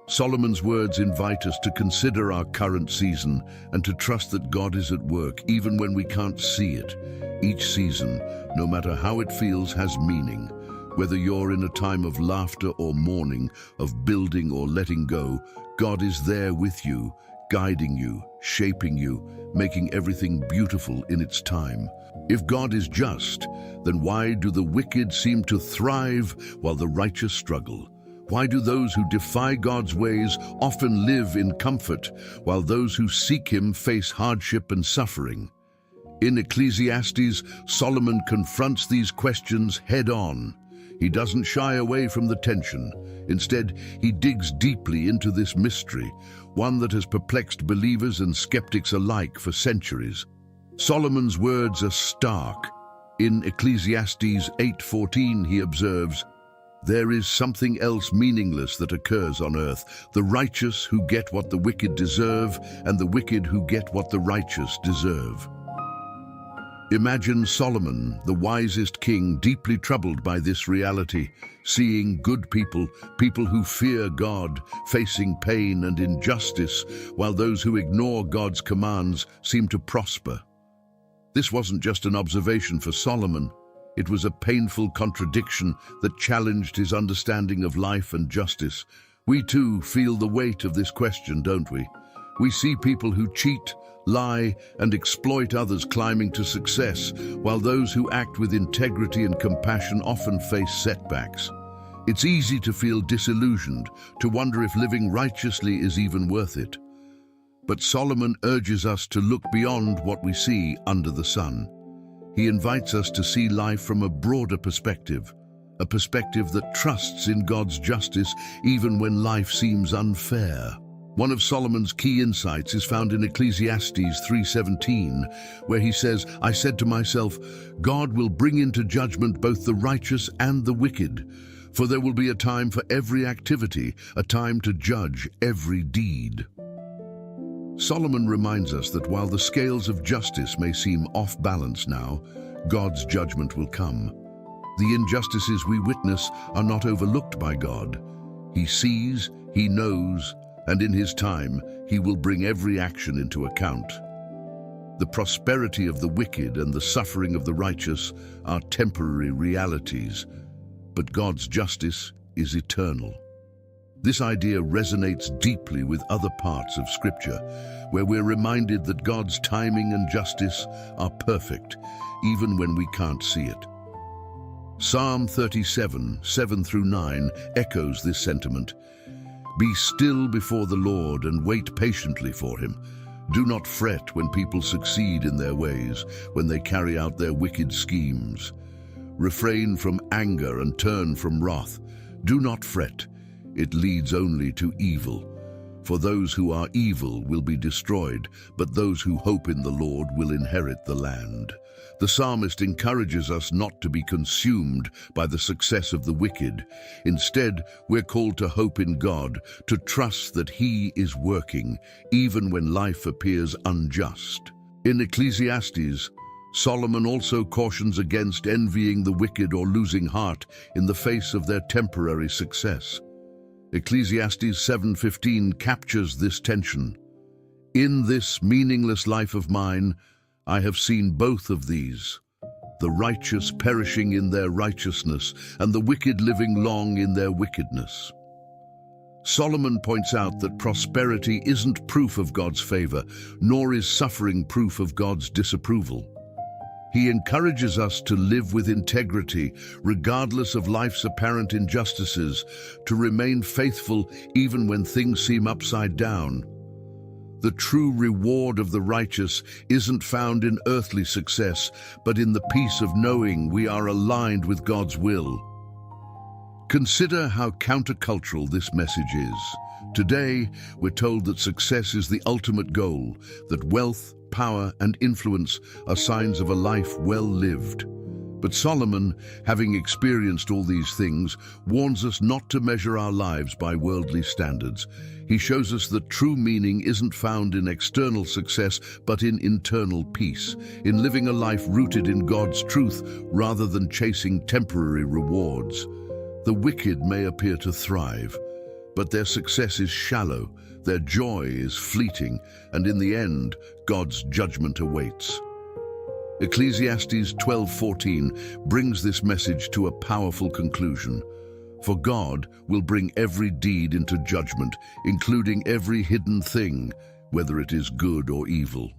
Solomon's words invite us to consider our current season and to trust that God is at work even when we can't see it. Each season, no matter how it feels, has meaning. Whether you're in a time of laughter or mourning, of building or letting go, God is there with you, guiding you, shaping you, making everything beautiful in its time. If God is just, then why do the wicked seem to thrive while the righteous struggle? Why do those who defy God's ways often live in comfort, while those who seek Him face hardship and suffering? In Ecclesiastes, Solomon confronts these questions head-on. He doesn't shy away from the tension. Instead, he digs deeply into this mystery, one that has perplexed believers and skeptics alike for centuries. Solomon's words are stark, In Ecclesiastes 8:14 he observes, "There is something else meaningless that occurs on earth, the righteous who get what the wicked deserve, and the wicked who get what the righteous deserve." Imagine Solomon, the wisest king, deeply troubled by this reality, seeing good people, people who fear God, facing pain and injustice, while those who ignore God's commands seem to prosper. This wasn't just an observation for Solomon. It was a painful contradiction that challenged his understanding of life and justice. We too feel the weight of this question, don't we? We see people who cheat, lie, and exploit others climbing to success, while those who act with integrity and compassion often face setbacks. It's easy to feel disillusioned, to wonder if living righteously is even worth it. But Solomon urges us to look beyond what we see under the sun. He invites us to see life from a broader perspective, a perspective that trusts in God's justice even when life seems unfair. One of Solomon's key insights is found in Ecclesiastes 3:17, where he says, "I said to myself, God will bring into judgment both the righteous and the wicked, for there will be a time for every activity, a time to judge every deed." Solomon reminds us that while the scales of justice may seem off balance now, God's judgment will come. The injustices we witness are not overlooked by God. He sees, He knows, and in His time, He will bring every action into account. The prosperity of the wicked and the suffering of the righteous are temporary realities, but God's justice is eternal. This idea resonates deeply with other parts of Scripture, where we're reminded that God's timing and justice are perfect, even when we can't see it. Psalm 37, 7-9 echoes this sentiment. "Be still before the Lord and wait patiently for Him. Do not fret when people succeed in their ways, when they carry out their wicked schemes. Refrain from anger and turn from wrath. Do not fret. It leads only to evil. For those who are evil will be destroyed, but those who hope in the Lord will inherit the land." The psalmist encourages us not to be consumed by the success of the wicked. Instead, we're called to hope in God, to trust that He is working, even when life appears unjust. In Ecclesiastes, Solomon also cautions against envying the wicked or losing heart in the face of their temporary success. Ecclesiastes 7:15 captures this tension. "In this meaningless life of mine, I have seen both of these, the righteous perishing in their righteousness and the wicked living long in their wickedness." Solomon points out that prosperity isn't proof of God's favor, nor is suffering proof of God's disapproval. He encourages us to live with integrity, regardless of life's apparent injustices, to remain faithful even when things seem upside down. The true reward of the righteous isn't found in earthly success, but in the peace of knowing we are aligned with God's will. Consider how countercultural this message is. Today, we're told that success is the ultimate goal, that wealth, power, and influence are signs of a life well lived. But Solomon, having experienced all these things, warns us not to measure our lives by worldly standards. He shows us that true meaning isn't found in external success, but in internal peace, in living a life rooted in God's truth rather than chasing temporary rewards. The wicked may appear to thrive, but their success is shallow, their joy is fleeting, and in the end, God's judgment awaits. Ecclesiastes 12:14 brings this message to a powerful conclusion. For God will bring every deed into judgment, including every hidden thing, whether it is good or evil.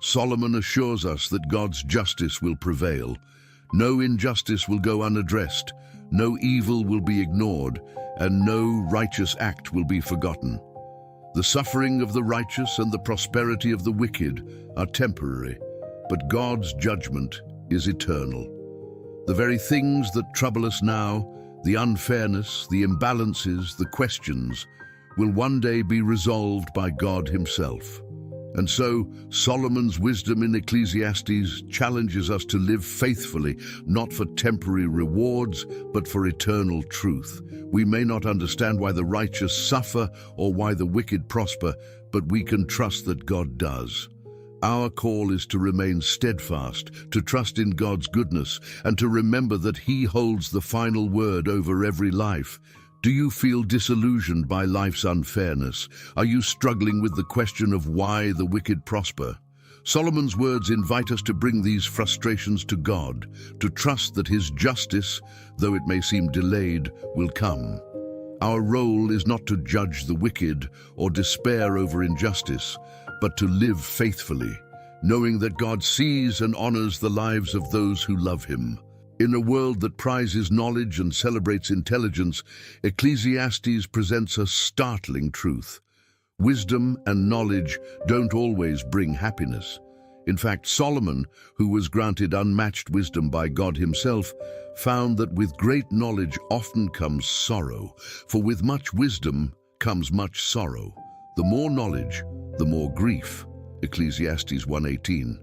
Solomon assures us that God's justice will prevail. No injustice will go unaddressed, no evil will be ignored, and no righteous act will be forgotten. The suffering of the righteous and the prosperity of the wicked are temporary, but God's judgment is eternal. The very things that trouble us now, the unfairness, the imbalances, the questions, will one day be resolved by God Himself. And so, Solomon's wisdom in Ecclesiastes challenges us to live faithfully, not for temporary rewards, but for eternal truth. We may not understand why the righteous suffer or why the wicked prosper, but we can trust that God does. Our call is to remain steadfast, to trust in God's goodness, and to remember that He holds the final word over every life. Do you feel disillusioned by life's unfairness? Are you struggling with the question of why the wicked prosper? Solomon's words invite us to bring these frustrations to God, to trust that His justice, though it may seem delayed, will come. Our role is not to judge the wicked or despair over injustice, but to live faithfully, knowing that God sees and honors the lives of those who love Him. In a world that prizes knowledge and celebrates intelligence, Ecclesiastes presents a startling truth. Wisdom and knowledge don't always bring happiness. In fact, Solomon, who was granted unmatched wisdom by God Himself, found that with great knowledge often comes sorrow, for with much wisdom comes much sorrow. The more knowledge, the more grief. Ecclesiastes 1:18.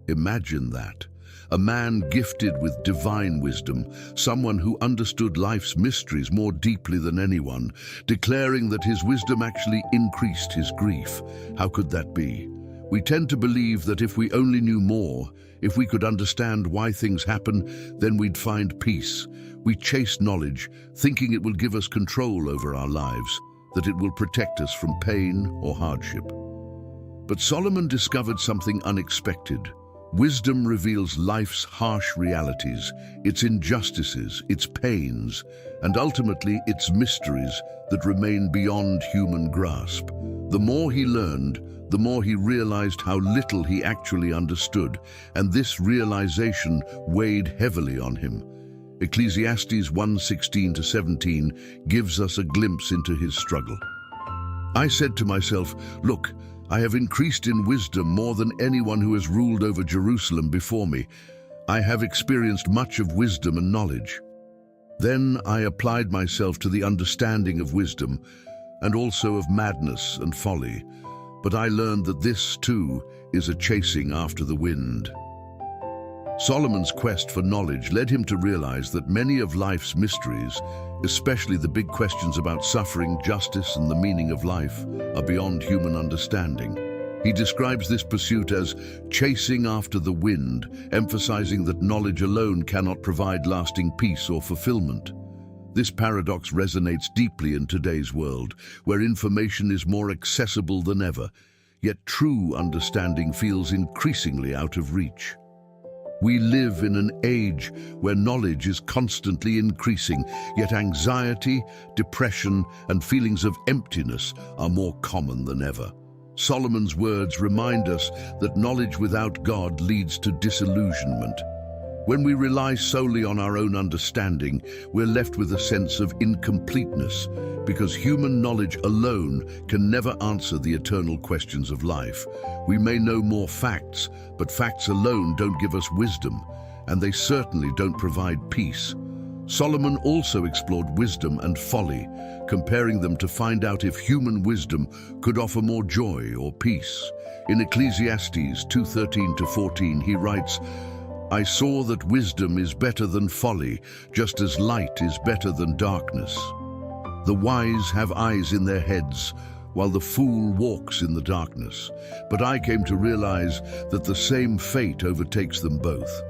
Imagine that. A man gifted with divine wisdom, someone who understood life's mysteries more deeply than anyone, declaring that his wisdom actually increased his grief. How could that be? We tend to believe that if we only knew more, if we could understand why things happen, then we'd find peace. We chase knowledge, thinking it will give us control over our lives, that it will protect us from pain or hardship. But Solomon discovered something unexpected. Wisdom reveals life's harsh realities, its injustices, its pains, and ultimately its mysteries that remain beyond human grasp. The more he learned, the more he realized how little he actually understood, and this realization weighed heavily on him. Ecclesiastes 1:16-17 gives us a glimpse into his struggle. I said to myself, "Look, I have increased in wisdom more than anyone who has ruled over Jerusalem before me. I have experienced much of wisdom and knowledge." Then I applied myself to the understanding of wisdom and also of madness and folly. But I learned that this, too, is a chasing after the wind. Solomon's quest for knowledge led him to realize that many of life's mysteries, especially the big questions about suffering, justice, and the meaning of life, are beyond human understanding. He describes this pursuit as chasing after the wind, emphasizing that knowledge alone cannot provide lasting peace or fulfillment. This paradox resonates deeply in today's world, where information is more accessible than ever, yet true understanding feels increasingly out of reach. We live in an age where knowledge is constantly increasing, yet anxiety, depression, and feelings of emptiness are more common than ever. Solomon's words remind us that knowledge without God leads to disillusionment. When we rely solely on our own understanding, we're left with a sense of incompleteness, because human knowledge alone can never answer the eternal questions of life. We may know more facts, but facts alone don't give us wisdom, and they certainly don't provide peace. Solomon also explored wisdom and folly, comparing them to find out if human wisdom could offer more joy or peace. In Ecclesiastes 2:13-14, he writes, "I saw that wisdom is better than folly, just as light is better than darkness. The wise have eyes in their heads, while the fool walks in the darkness. But I came to realize that the same fate overtakes them both."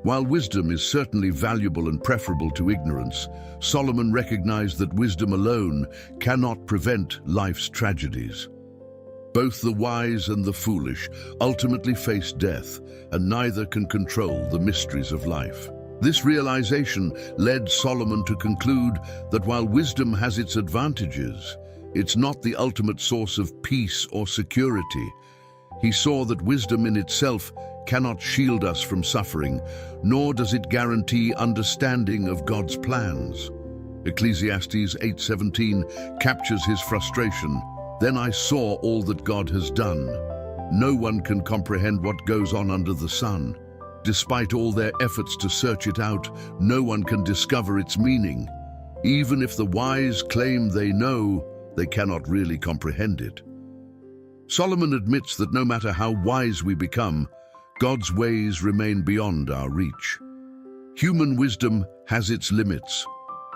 While wisdom is certainly valuable and preferable to ignorance, Solomon recognized that wisdom alone cannot prevent life's tragedies. Both the wise and the foolish ultimately face death, and neither can control the mysteries of life. This realization led Solomon to conclude that while wisdom has its advantages, it's not the ultimate source of peace or security. He saw that wisdom in itself cannot shield us from suffering, nor does it guarantee understanding of God's plans. Ecclesiastes 8:17 captures his frustration. "Then I saw all that God has done. No one can comprehend what goes on under the sun. Despite all their efforts to search it out, no one can discover its meaning. Even if the wise claim they know, they cannot really comprehend it." Solomon admits that no matter how wise we become, God's ways remain beyond our reach. Human wisdom has its limits,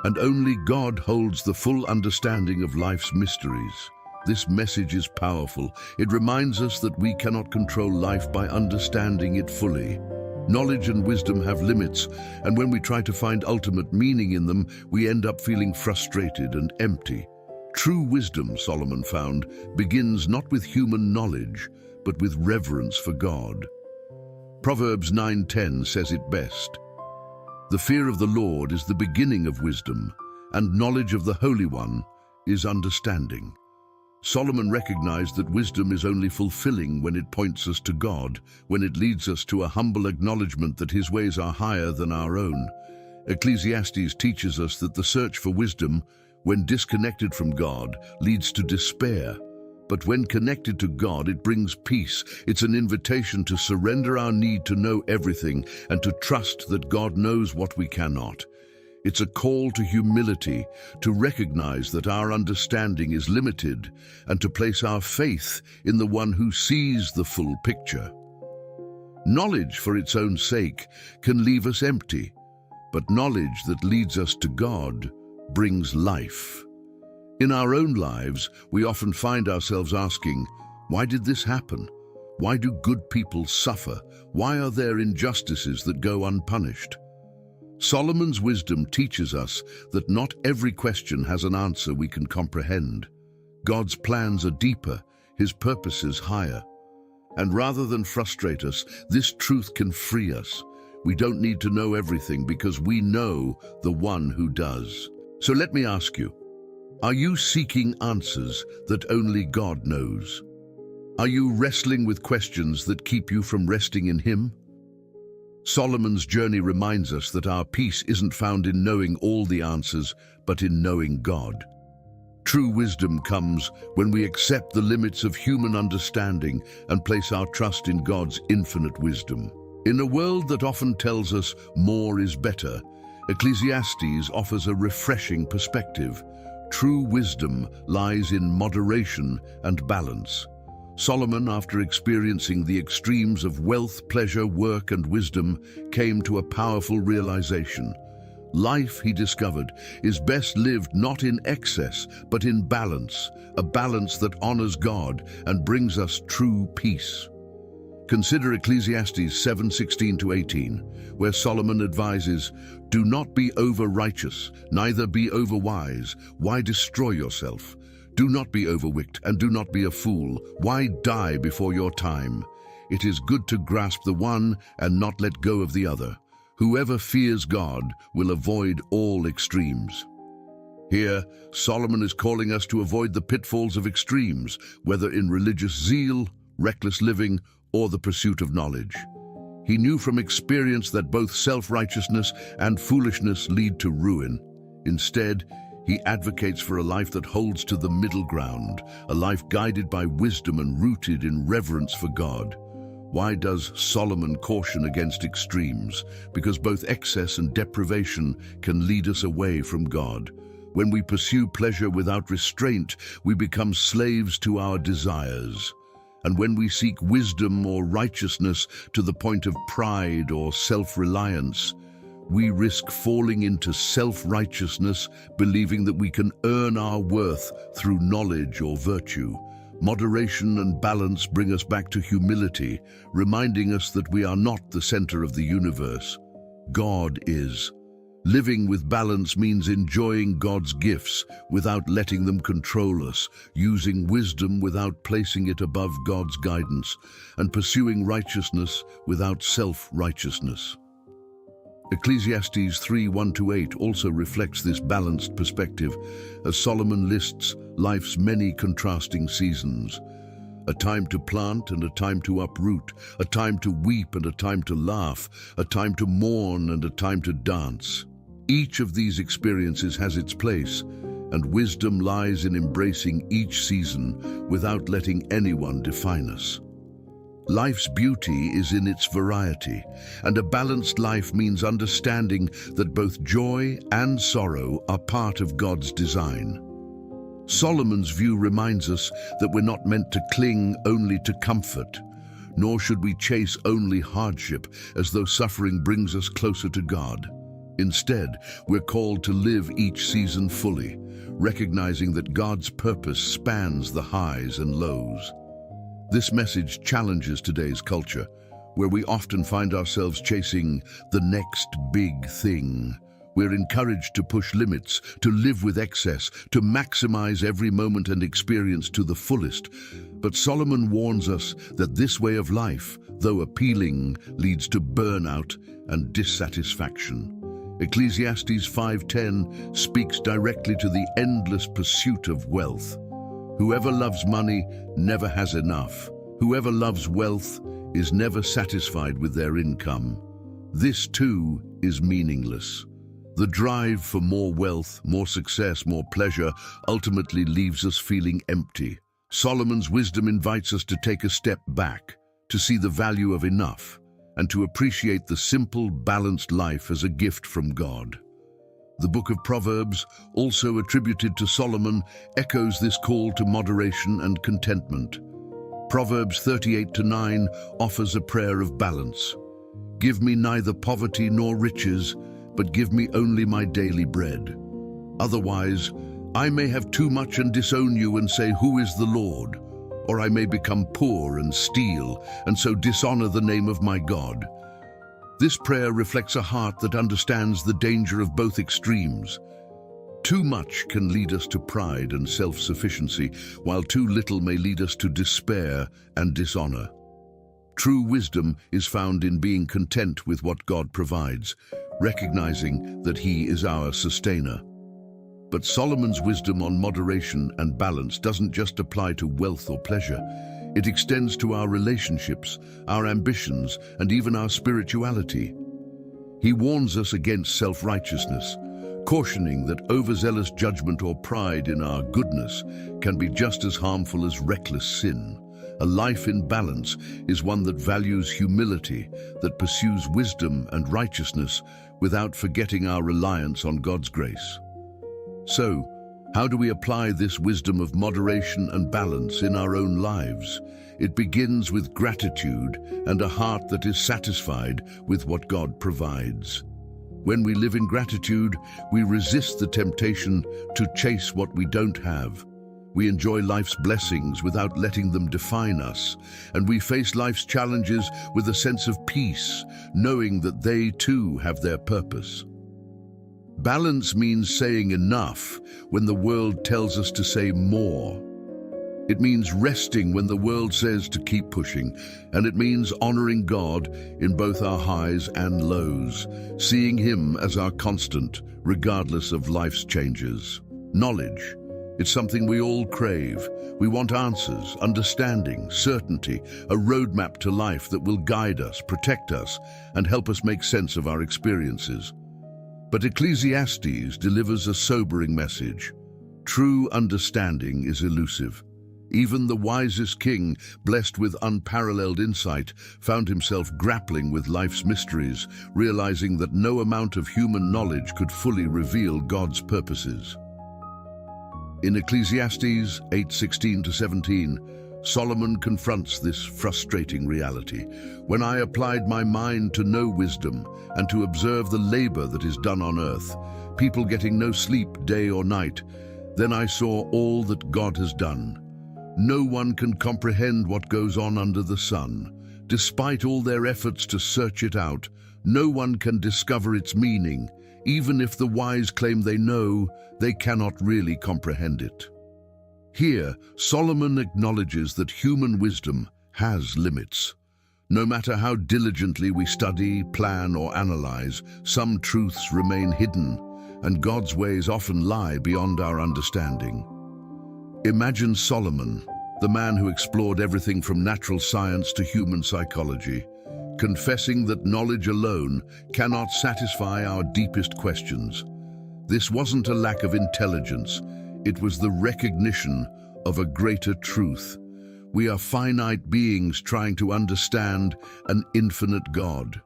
and only God holds the full understanding of life's mysteries. This message is powerful. It reminds us that we cannot control life by understanding it fully. Knowledge and wisdom have limits, and when we try to find ultimate meaning in them, we end up feeling frustrated and empty. True wisdom, Solomon found, begins not with human knowledge, but with reverence for God. Proverbs 9:10 says it best. The fear of the Lord is the beginning of wisdom, and knowledge of the Holy One is understanding. Solomon recognized that wisdom is only fulfilling when it points us to God, when it leads us to a humble acknowledgement that His ways are higher than our own. Ecclesiastes teaches us that the search for wisdom, when disconnected from God, leads to despair. But when connected to God, it brings peace. It's an invitation to surrender our need to know everything and to trust that God knows what we cannot. It's a call to humility, to recognize that our understanding is limited and to place our faith in the one who sees the full picture. Knowledge for its own sake can leave us empty, but knowledge that leads us to God brings life. In our own lives, we often find ourselves asking, why did this happen? Why do good people suffer? Why are there injustices that go unpunished? Solomon's wisdom teaches us that not every question has an answer we can comprehend. God's plans are deeper, His purposes higher. And rather than frustrate us, this truth can free us. We don't need to know everything because we know the one who does. So let me ask you, are you seeking answers that only God knows? Are you wrestling with questions that keep you from resting in Him? Solomon's journey reminds us that our peace isn't found in knowing all the answers, but in knowing God. True wisdom comes when we accept the limits of human understanding and place our trust in God's infinite wisdom. In a world that often tells us more is better, Ecclesiastes offers a refreshing perspective. True wisdom lies in moderation and balance. Solomon, after experiencing the extremes of wealth, pleasure, work, and wisdom, came to a powerful realization. Life, he discovered, is best lived not in excess, but in balance, a balance that honors God and brings us true peace. Consider Ecclesiastes 7:16-18, where Solomon advises, "Do not be over-righteous, neither be over-wise. Why destroy yourself? Do not be overwicked, and do not be a fool. Why die before your time? It is good to grasp the one and not let go of the other. Whoever fears God will avoid all extremes." Here, Solomon is calling us to avoid the pitfalls of extremes, whether in religious zeal, reckless living, or the pursuit of knowledge. He knew from experience that both self-righteousness and foolishness lead to ruin. Instead, he advocates for a life that holds to the middle ground, a life guided by wisdom and rooted in reverence for God. Why does Solomon caution against extremes? Because both excess and deprivation can lead us away from God. When we pursue pleasure without restraint, we become slaves to our desires. And when we seek wisdom or righteousness to the point of pride or self-reliance, we risk falling into self-righteousness, believing that we can earn our worth through knowledge or virtue. Moderation and balance bring us back to humility, reminding us that we are not the center of the universe. God is. Living with balance means enjoying God's gifts without letting them control us, using wisdom without placing it above God's guidance, and pursuing righteousness without self-righteousness. Ecclesiastes 3:1-8 also reflects this balanced perspective, as Solomon lists life's many contrasting seasons. A time to plant and a time to uproot, a time to weep and a time to laugh, a time to mourn and a time to dance. Each of these experiences has its place, and wisdom lies in embracing each season without letting anyone define us. Life's beauty is in its variety, and a balanced life means understanding that both joy and sorrow are part of God's design. Solomon's view reminds us that we're not meant to cling only to comfort, nor should we chase only hardship as though suffering brings us closer to God. Instead, we're called to live each season fully, recognizing that God's purpose spans the highs and lows. This message challenges today's culture, where we often find ourselves chasing the next big thing. We're encouraged to push limits, to live with excess, to maximize every moment and experience to the fullest. But Solomon warns us that this way of life, though appealing, leads to burnout and dissatisfaction. Ecclesiastes 5:10 speaks directly to the endless pursuit of wealth. Whoever loves money never has enough. Whoever loves wealth is never satisfied with their income. This too is meaningless. The drive for more wealth, more success, more pleasure ultimately leaves us feeling empty. Solomon's wisdom invites us to take a step back, to see the value of enough, and to appreciate the simple, balanced life as a gift from God. The book of Proverbs, also attributed to Solomon, echoes this call to moderation and contentment. Proverbs 38:9 offers a prayer of balance. Give me neither poverty nor riches, but give me only my daily bread. Otherwise, I may have too much and disown you and say, who is the Lord? Or I may become poor and steal, and so dishonor the name of my God. This prayer reflects a heart that understands the danger of both extremes. Too much can lead us to pride and self-sufficiency, while too little may lead us to despair and dishonor. True wisdom is found in being content with what God provides, recognizing that He is our sustainer. But Solomon's wisdom on moderation and balance doesn't just apply to wealth or pleasure. It extends to our relationships, our ambitions, and even our spirituality. He warns us against self-righteousness, cautioning that overzealous judgment or pride in our goodness can be just as harmful as reckless sin. A life in balance is one that values humility, that pursues wisdom and righteousness without forgetting our reliance on God's grace. So, how do we apply this wisdom of moderation and balance in our own lives? It begins with gratitude and a heart that is satisfied with what God provides. When we live in gratitude, we resist the temptation to chase what we don't have. We enjoy life's blessings without letting them define us, and we face life's challenges with a sense of peace, knowing that they too have their purpose. Balance means saying enough when the world tells us to say more. It means resting when the world says to keep pushing, and it means honoring God in both our highs and lows, seeing Him as our constant, regardless of life's changes. Knowledge. It's something we all crave. We want answers, understanding, certainty, a roadmap to life that will guide us, protect us, and help us make sense of our experiences. But Ecclesiastes delivers a sobering message. True understanding is elusive. Even the wisest king, blessed with unparalleled insight, found himself grappling with life's mysteries, realizing that no amount of human knowledge could fully reveal God's purposes. In Ecclesiastes 8:16-17, Solomon confronts this frustrating reality. When I applied my mind to know wisdom and to observe the labor that is done on earth, people getting no sleep day or night, then I saw all that God has done. No one can comprehend what goes on under the sun. Despite all their efforts to search it out, no one can discover its meaning. Even if the wise claim they know, they cannot really comprehend it. Here, Solomon acknowledges that human wisdom has limits. No matter how diligently we study, plan, or analyze, some truths remain hidden, and God's ways often lie beyond our understanding. Imagine Solomon, the man who explored everything from natural science to human psychology, confessing that knowledge alone cannot satisfy our deepest questions. This wasn't a lack of intelligence, it was the recognition of a greater truth. We are finite beings trying to understand an infinite God.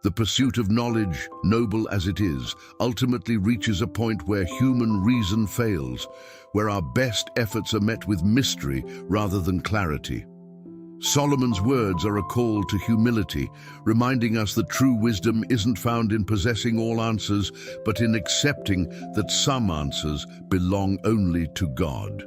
The pursuit of knowledge, noble as it is, ultimately reaches a point where human reason fails, where our best efforts are met with mystery rather than clarity. Solomon's words are a call to humility, reminding us that true wisdom isn't found in possessing all answers, but in accepting that some answers belong only to God.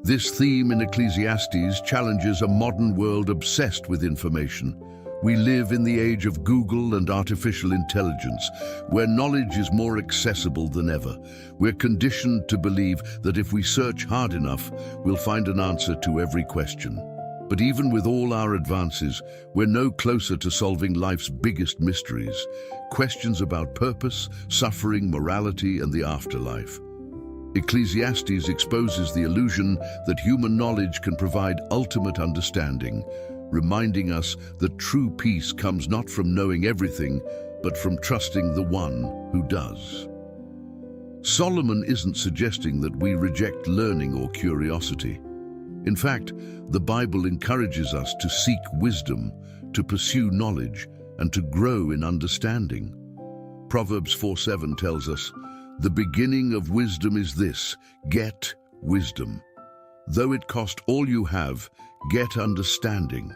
This theme in Ecclesiastes challenges a modern world obsessed with information. We live in the age of Google and artificial intelligence, where knowledge is more accessible than ever. We're conditioned to believe that if we search hard enough, we'll find an answer to every question. But even with all our advances, we're no closer to solving life's biggest mysteries, questions about purpose, suffering, morality, and the afterlife. Ecclesiastes exposes the illusion that human knowledge can provide ultimate understanding, reminding us that true peace comes not from knowing everything, but from trusting the one who does. Solomon isn't suggesting that we reject learning or curiosity. In fact, the Bible encourages us to seek wisdom, to pursue knowledge, and to grow in understanding. Proverbs 4:7 tells us, "The beginning of wisdom is this, get wisdom. Though it cost all you have, get understanding."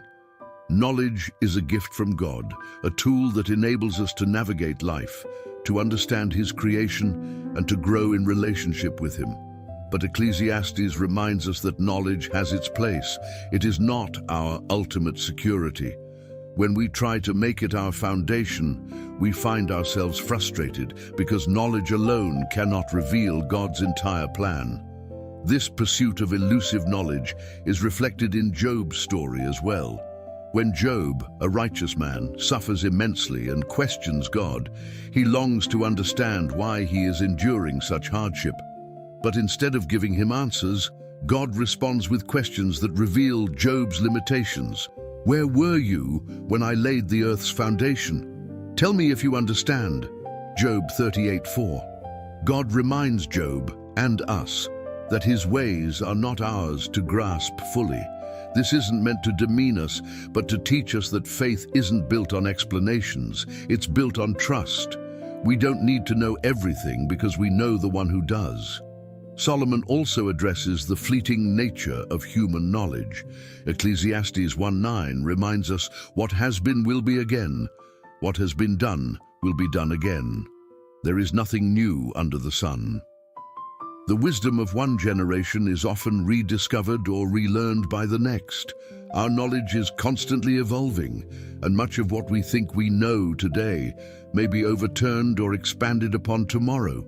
Knowledge is a gift from God, a tool that enables us to navigate life, to understand His creation, and to grow in relationship with Him. But Ecclesiastes reminds us that knowledge has its place. It is not our ultimate security. When we try to make it our foundation, we find ourselves frustrated because knowledge alone cannot reveal God's entire plan. This pursuit of elusive knowledge is reflected in Job's story as well. When Job, a righteous man, suffers immensely and questions God, he longs to understand why he is enduring such hardship. But instead of giving him answers, God responds with questions that reveal Job's limitations. "Where were you when I laid the earth's foundation? Tell me if you understand." Job 38:4. God reminds Job and us that His ways are not ours to grasp fully. This isn't meant to demean us, but to teach us that faith isn't built on explanations, it's built on trust. We don't need to know everything because we know the one who does. Solomon also addresses the fleeting nature of human knowledge. Ecclesiastes 1:9 reminds us, "What has been will be again. What has been done will be done again. There is nothing new under the sun." The wisdom of one generation is often rediscovered or relearned by the next. Our knowledge is constantly evolving, and much of what we think we know today may be overturned or expanded upon tomorrow.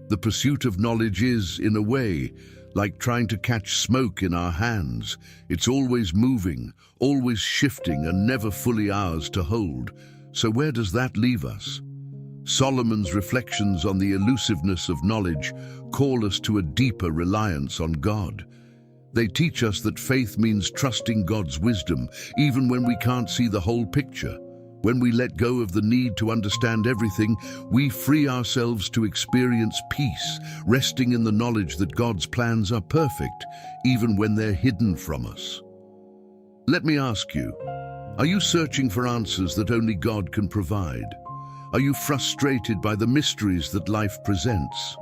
The pursuit of knowledge is, in a way, like trying to catch smoke in our hands. It's always moving, always shifting, and never fully ours to hold. So where does that leave us? Solomon's reflections on the elusiveness of knowledge call us to a deeper reliance on God. They teach us that faith means trusting God's wisdom, even when we can't see the whole picture. When we let go of the need to understand everything, we free ourselves to experience peace, resting in the knowledge that God's plans are perfect, even when they're hidden from us. Let me ask you, are you searching for answers that only God can provide? Are you frustrated by the mysteries that life presents?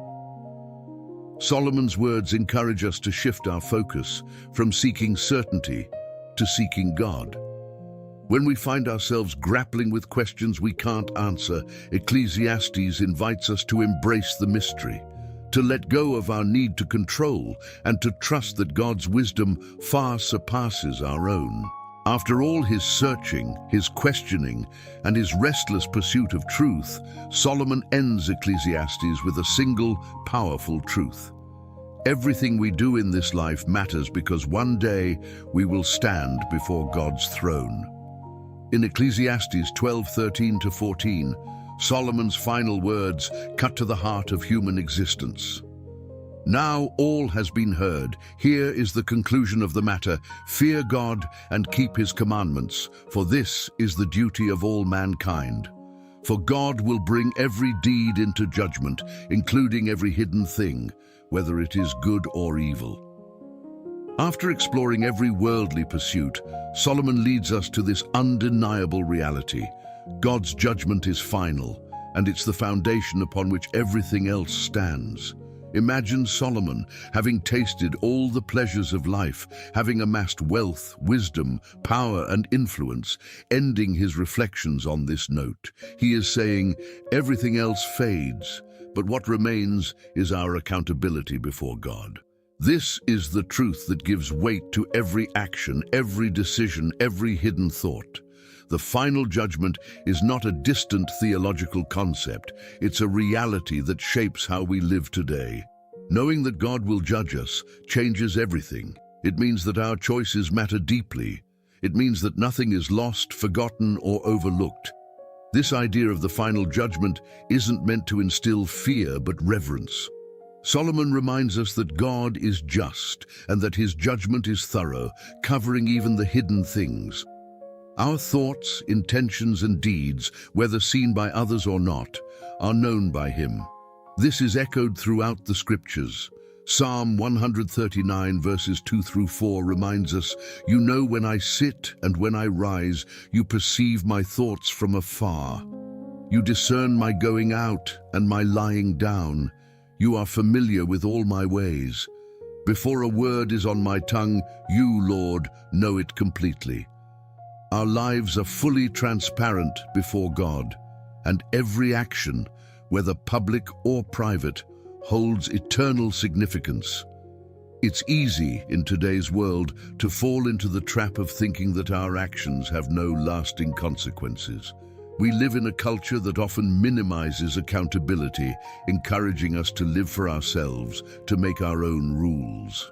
Solomon's words encourage us to shift our focus from seeking certainty to seeking God. When we find ourselves grappling with questions we can't answer, Ecclesiastes invites us to embrace the mystery, to let go of our need to control, and to trust that God's wisdom far surpasses our own. After all his searching, his questioning, and his restless pursuit of truth, Solomon ends Ecclesiastes with a single, powerful truth. Everything we do in this life matters because one day we will stand before God's throne. In Ecclesiastes 12:13-14, Solomon's final words cut to the heart of human existence. Now all has been heard. Here is the conclusion of the matter. Fear God and keep his commandments, for this is the duty of all mankind. For God will bring every deed into judgment, including every hidden thing, whether it is good or evil. After exploring every worldly pursuit, Solomon leads us to this undeniable reality. God's judgment is final, and it's the foundation upon which everything else stands. Imagine Solomon, having tasted all the pleasures of life, having amassed wealth, wisdom, power, and influence, ending his reflections on this note. He is saying, everything else fades, but what remains is our accountability before God. This is the truth that gives weight to every action, every decision, every hidden thought. The final judgment is not a distant theological concept. It's a reality that shapes how we live today. Knowing that God will judge us changes everything. It means that our choices matter deeply. It means that nothing is lost, forgotten, or overlooked. This idea of the final judgment isn't meant to instill fear but reverence. Solomon reminds us that God is just and that his judgment is thorough, covering even the hidden things. Our thoughts, intentions, and deeds, whether seen by others or not, are known by him. This is echoed throughout the scriptures. Psalm 139 verses 2 through 4 reminds us, "You know when I sit and when I rise, you perceive my thoughts from afar. You discern my going out and my lying down. You are familiar with all my ways. Before a word is on my tongue, you, Lord, know it completely." Our lives are fully transparent before God, and every action, whether public or private, holds eternal significance. It's easy in today's world to fall into the trap of thinking that our actions have no lasting consequences. We live in a culture that often minimizes accountability, encouraging us to live for ourselves, to make our own rules.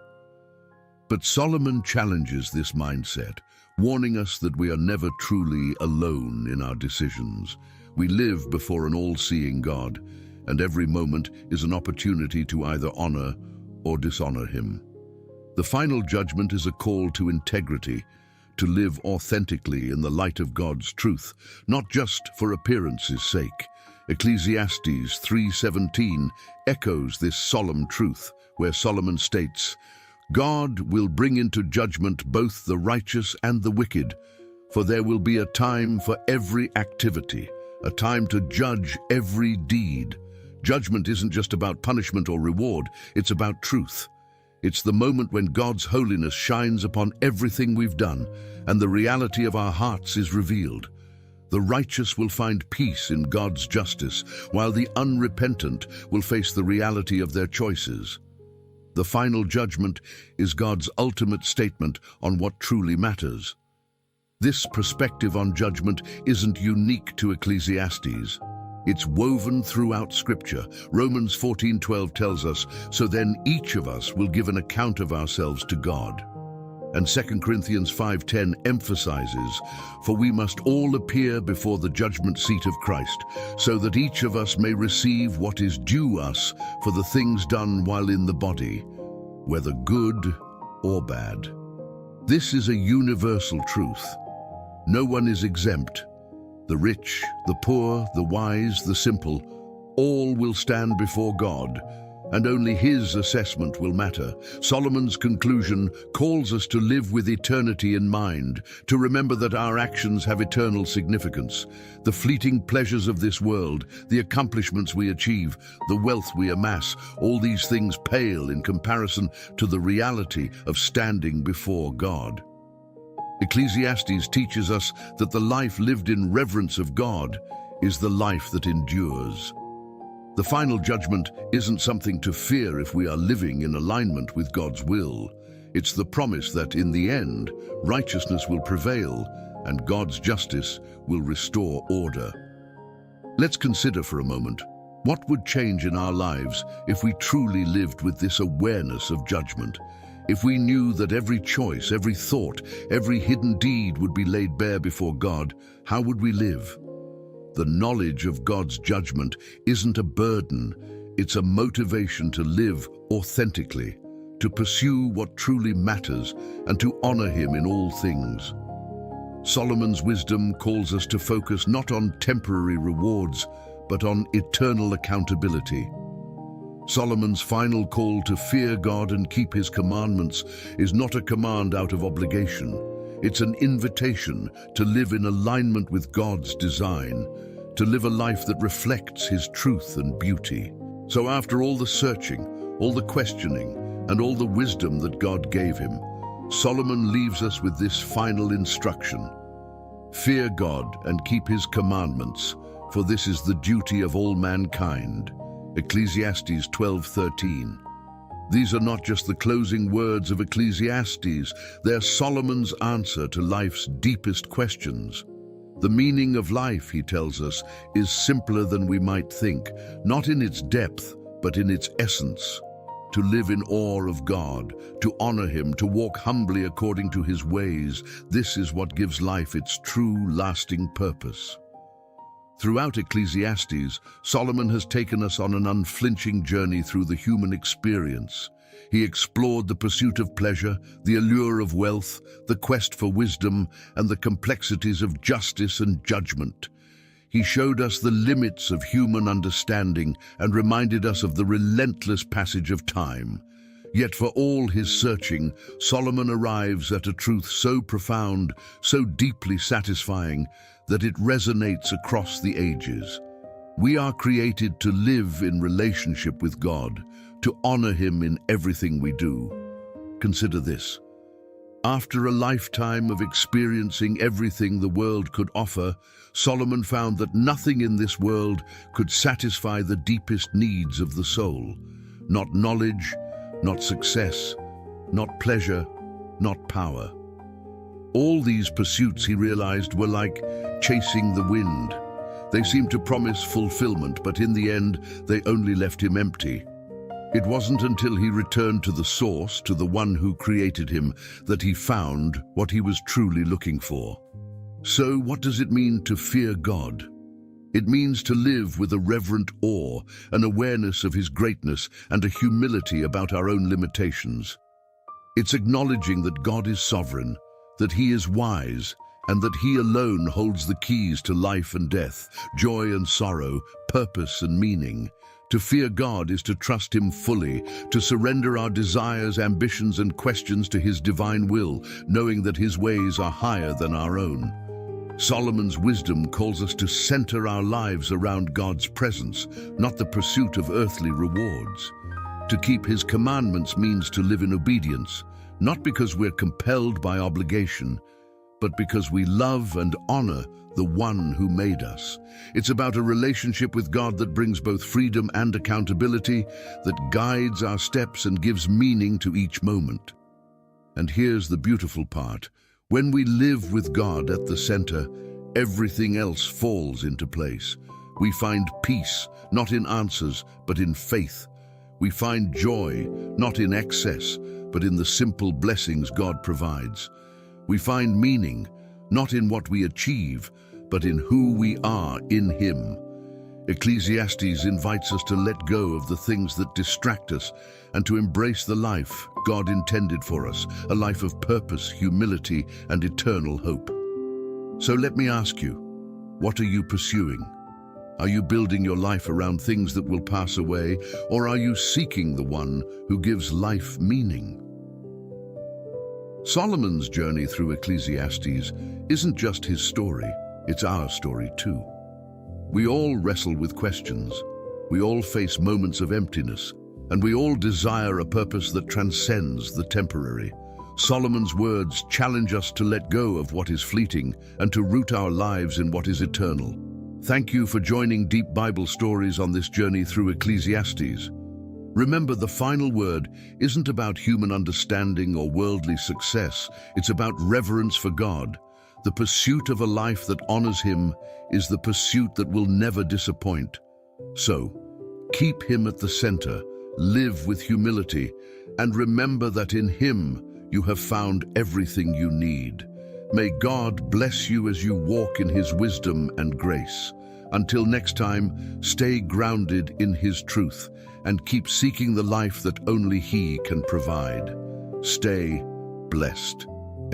But Solomon challenges this mindset, warning us that we are never truly alone in our decisions. We live before an all-seeing God, and every moment is an opportunity to either honor or dishonor him. The final judgment is a call to integrity, to live authentically in the light of God's truth, not just for appearance's sake. Ecclesiastes 3:17 echoes this solemn truth, where Solomon states, "God will bring into judgment both the righteous and the wicked, for there will be a time for every activity, a time to judge every deed." Judgment isn't just about punishment or reward, it's about truth. It's the moment when God's holiness shines upon everything we've done, and the reality of our hearts is revealed. The righteous will find peace in God's justice, while the unrepentant will face the reality of their choices. The final judgment is God's ultimate statement on what truly matters. This perspective on judgment isn't unique to Ecclesiastes. It's woven throughout Scripture. Romans 14:12 tells us, "So then each of us will give an account of ourselves to God." And 2 Corinthians 5:10 emphasizes, "For we must all appear before the judgment seat of Christ, so that each of us may receive what is due us for the things done while in the body, whether good or bad." This is a universal truth. No one is exempt. The rich, the poor, the wise, the simple, all will stand before God, and only his assessment will matter. Solomon's conclusion calls us to live with eternity in mind, to remember that our actions have eternal significance. The fleeting pleasures of this world, the accomplishments we achieve, the wealth we amass, all these things pale in comparison to the reality of standing before God. Ecclesiastes teaches us that the life lived in reverence of God is the life that endures. The final judgment isn't something to fear if we are living in alignment with God's will. It's the promise that in the end, righteousness will prevail and God's justice will restore order. Let's consider for a moment, what would change in our lives if we truly lived with this awareness of judgment? If we knew that every choice, every thought, every hidden deed would be laid bare before God, how would we live? The knowledge of God's judgment isn't a burden, it's a motivation to live authentically, to pursue what truly matters, and to honor Him in all things. Solomon's wisdom calls us to focus not on temporary rewards, but on eternal accountability. Solomon's final call to fear God and keep His commandments is not a command out of obligation. It's an invitation to live in alignment with God's design, to live a life that reflects His truth and beauty. So after all the searching, all the questioning, and all the wisdom that God gave him, Solomon leaves us with this final instruction: fear God and keep His commandments, for this is the duty of all mankind. Ecclesiastes 12:13. These are not just the closing words of Ecclesiastes, they're Solomon's answer to life's deepest questions. The meaning of life, he tells us, is simpler than we might think, not in its depth, but in its essence. To live in awe of God, to honor Him, to walk humbly according to His ways, this is what gives life its true, lasting purpose. Throughout Ecclesiastes, Solomon has taken us on an unflinching journey through the human experience. He explored the pursuit of pleasure, the allure of wealth, the quest for wisdom, and the complexities of justice and judgment. He showed us the limits of human understanding and reminded us of the relentless passage of time. Yet for all his searching, Solomon arrives at a truth so profound, so deeply satisfying, that it resonates across the ages. We are created to live in relationship with God, to honor Him in everything we do. Consider this. After a lifetime of experiencing everything the world could offer, Solomon found that nothing in this world could satisfy the deepest needs of the soul. Not knowledge, not success, not pleasure, not power. All these pursuits, he realized, were like chasing the wind. They seemed to promise fulfillment, but in the end, they only left him empty. It wasn't until he returned to the source, to the one who created him, that he found what he was truly looking for. So, what does it mean to fear God? It means to live with a reverent awe, an awareness of His greatness, and a humility about our own limitations. It's acknowledging that God is sovereign, that He is wise, and that He alone holds the keys to life and death, joy and sorrow, purpose and meaning. To fear God is to trust Him fully, to surrender our desires, ambitions, and questions to His divine will, knowing that His ways are higher than our own. Solomon's wisdom calls us to center our lives around God's presence, not the pursuit of earthly rewards. To keep His commandments means to live in obedience, not because we're compelled by obligation, but because we love and honor the one who made us. It's about a relationship with God that brings both freedom and accountability, that guides our steps and gives meaning to each moment. And here's the beautiful part. When we live with God at the center, everything else falls into place. We find peace, not in answers, but in faith. We find joy, not in excess, but in the simple blessings God provides. We find meaning, not in what we achieve, but in who we are in Him. Ecclesiastes invites us to let go of the things that distract us and to embrace the life God intended for us, a life of purpose, humility, and eternal hope. So let me ask you, what are you pursuing? Are you building your life around things that will pass away, or are you seeking the one who gives life meaning? Solomon's journey through Ecclesiastes isn't just his story, it's our story too. We all wrestle with questions, we all face moments of emptiness, and we all desire a purpose that transcends the temporary. Solomon's words challenge us to let go of what is fleeting and to root our lives in what is eternal. Thank you for joining Deep Bible Stories on this journey through Ecclesiastes. Remember, the final word isn't about human understanding or worldly success. It's about reverence for God. The pursuit of a life that honors Him is the pursuit that will never disappoint. So, keep Him at the center, live with humility, and remember that in Him you have found everything you need. May God bless you as you walk in His wisdom and grace. Until next time, stay grounded in His truth and keep seeking the life that only He can provide. Stay blessed.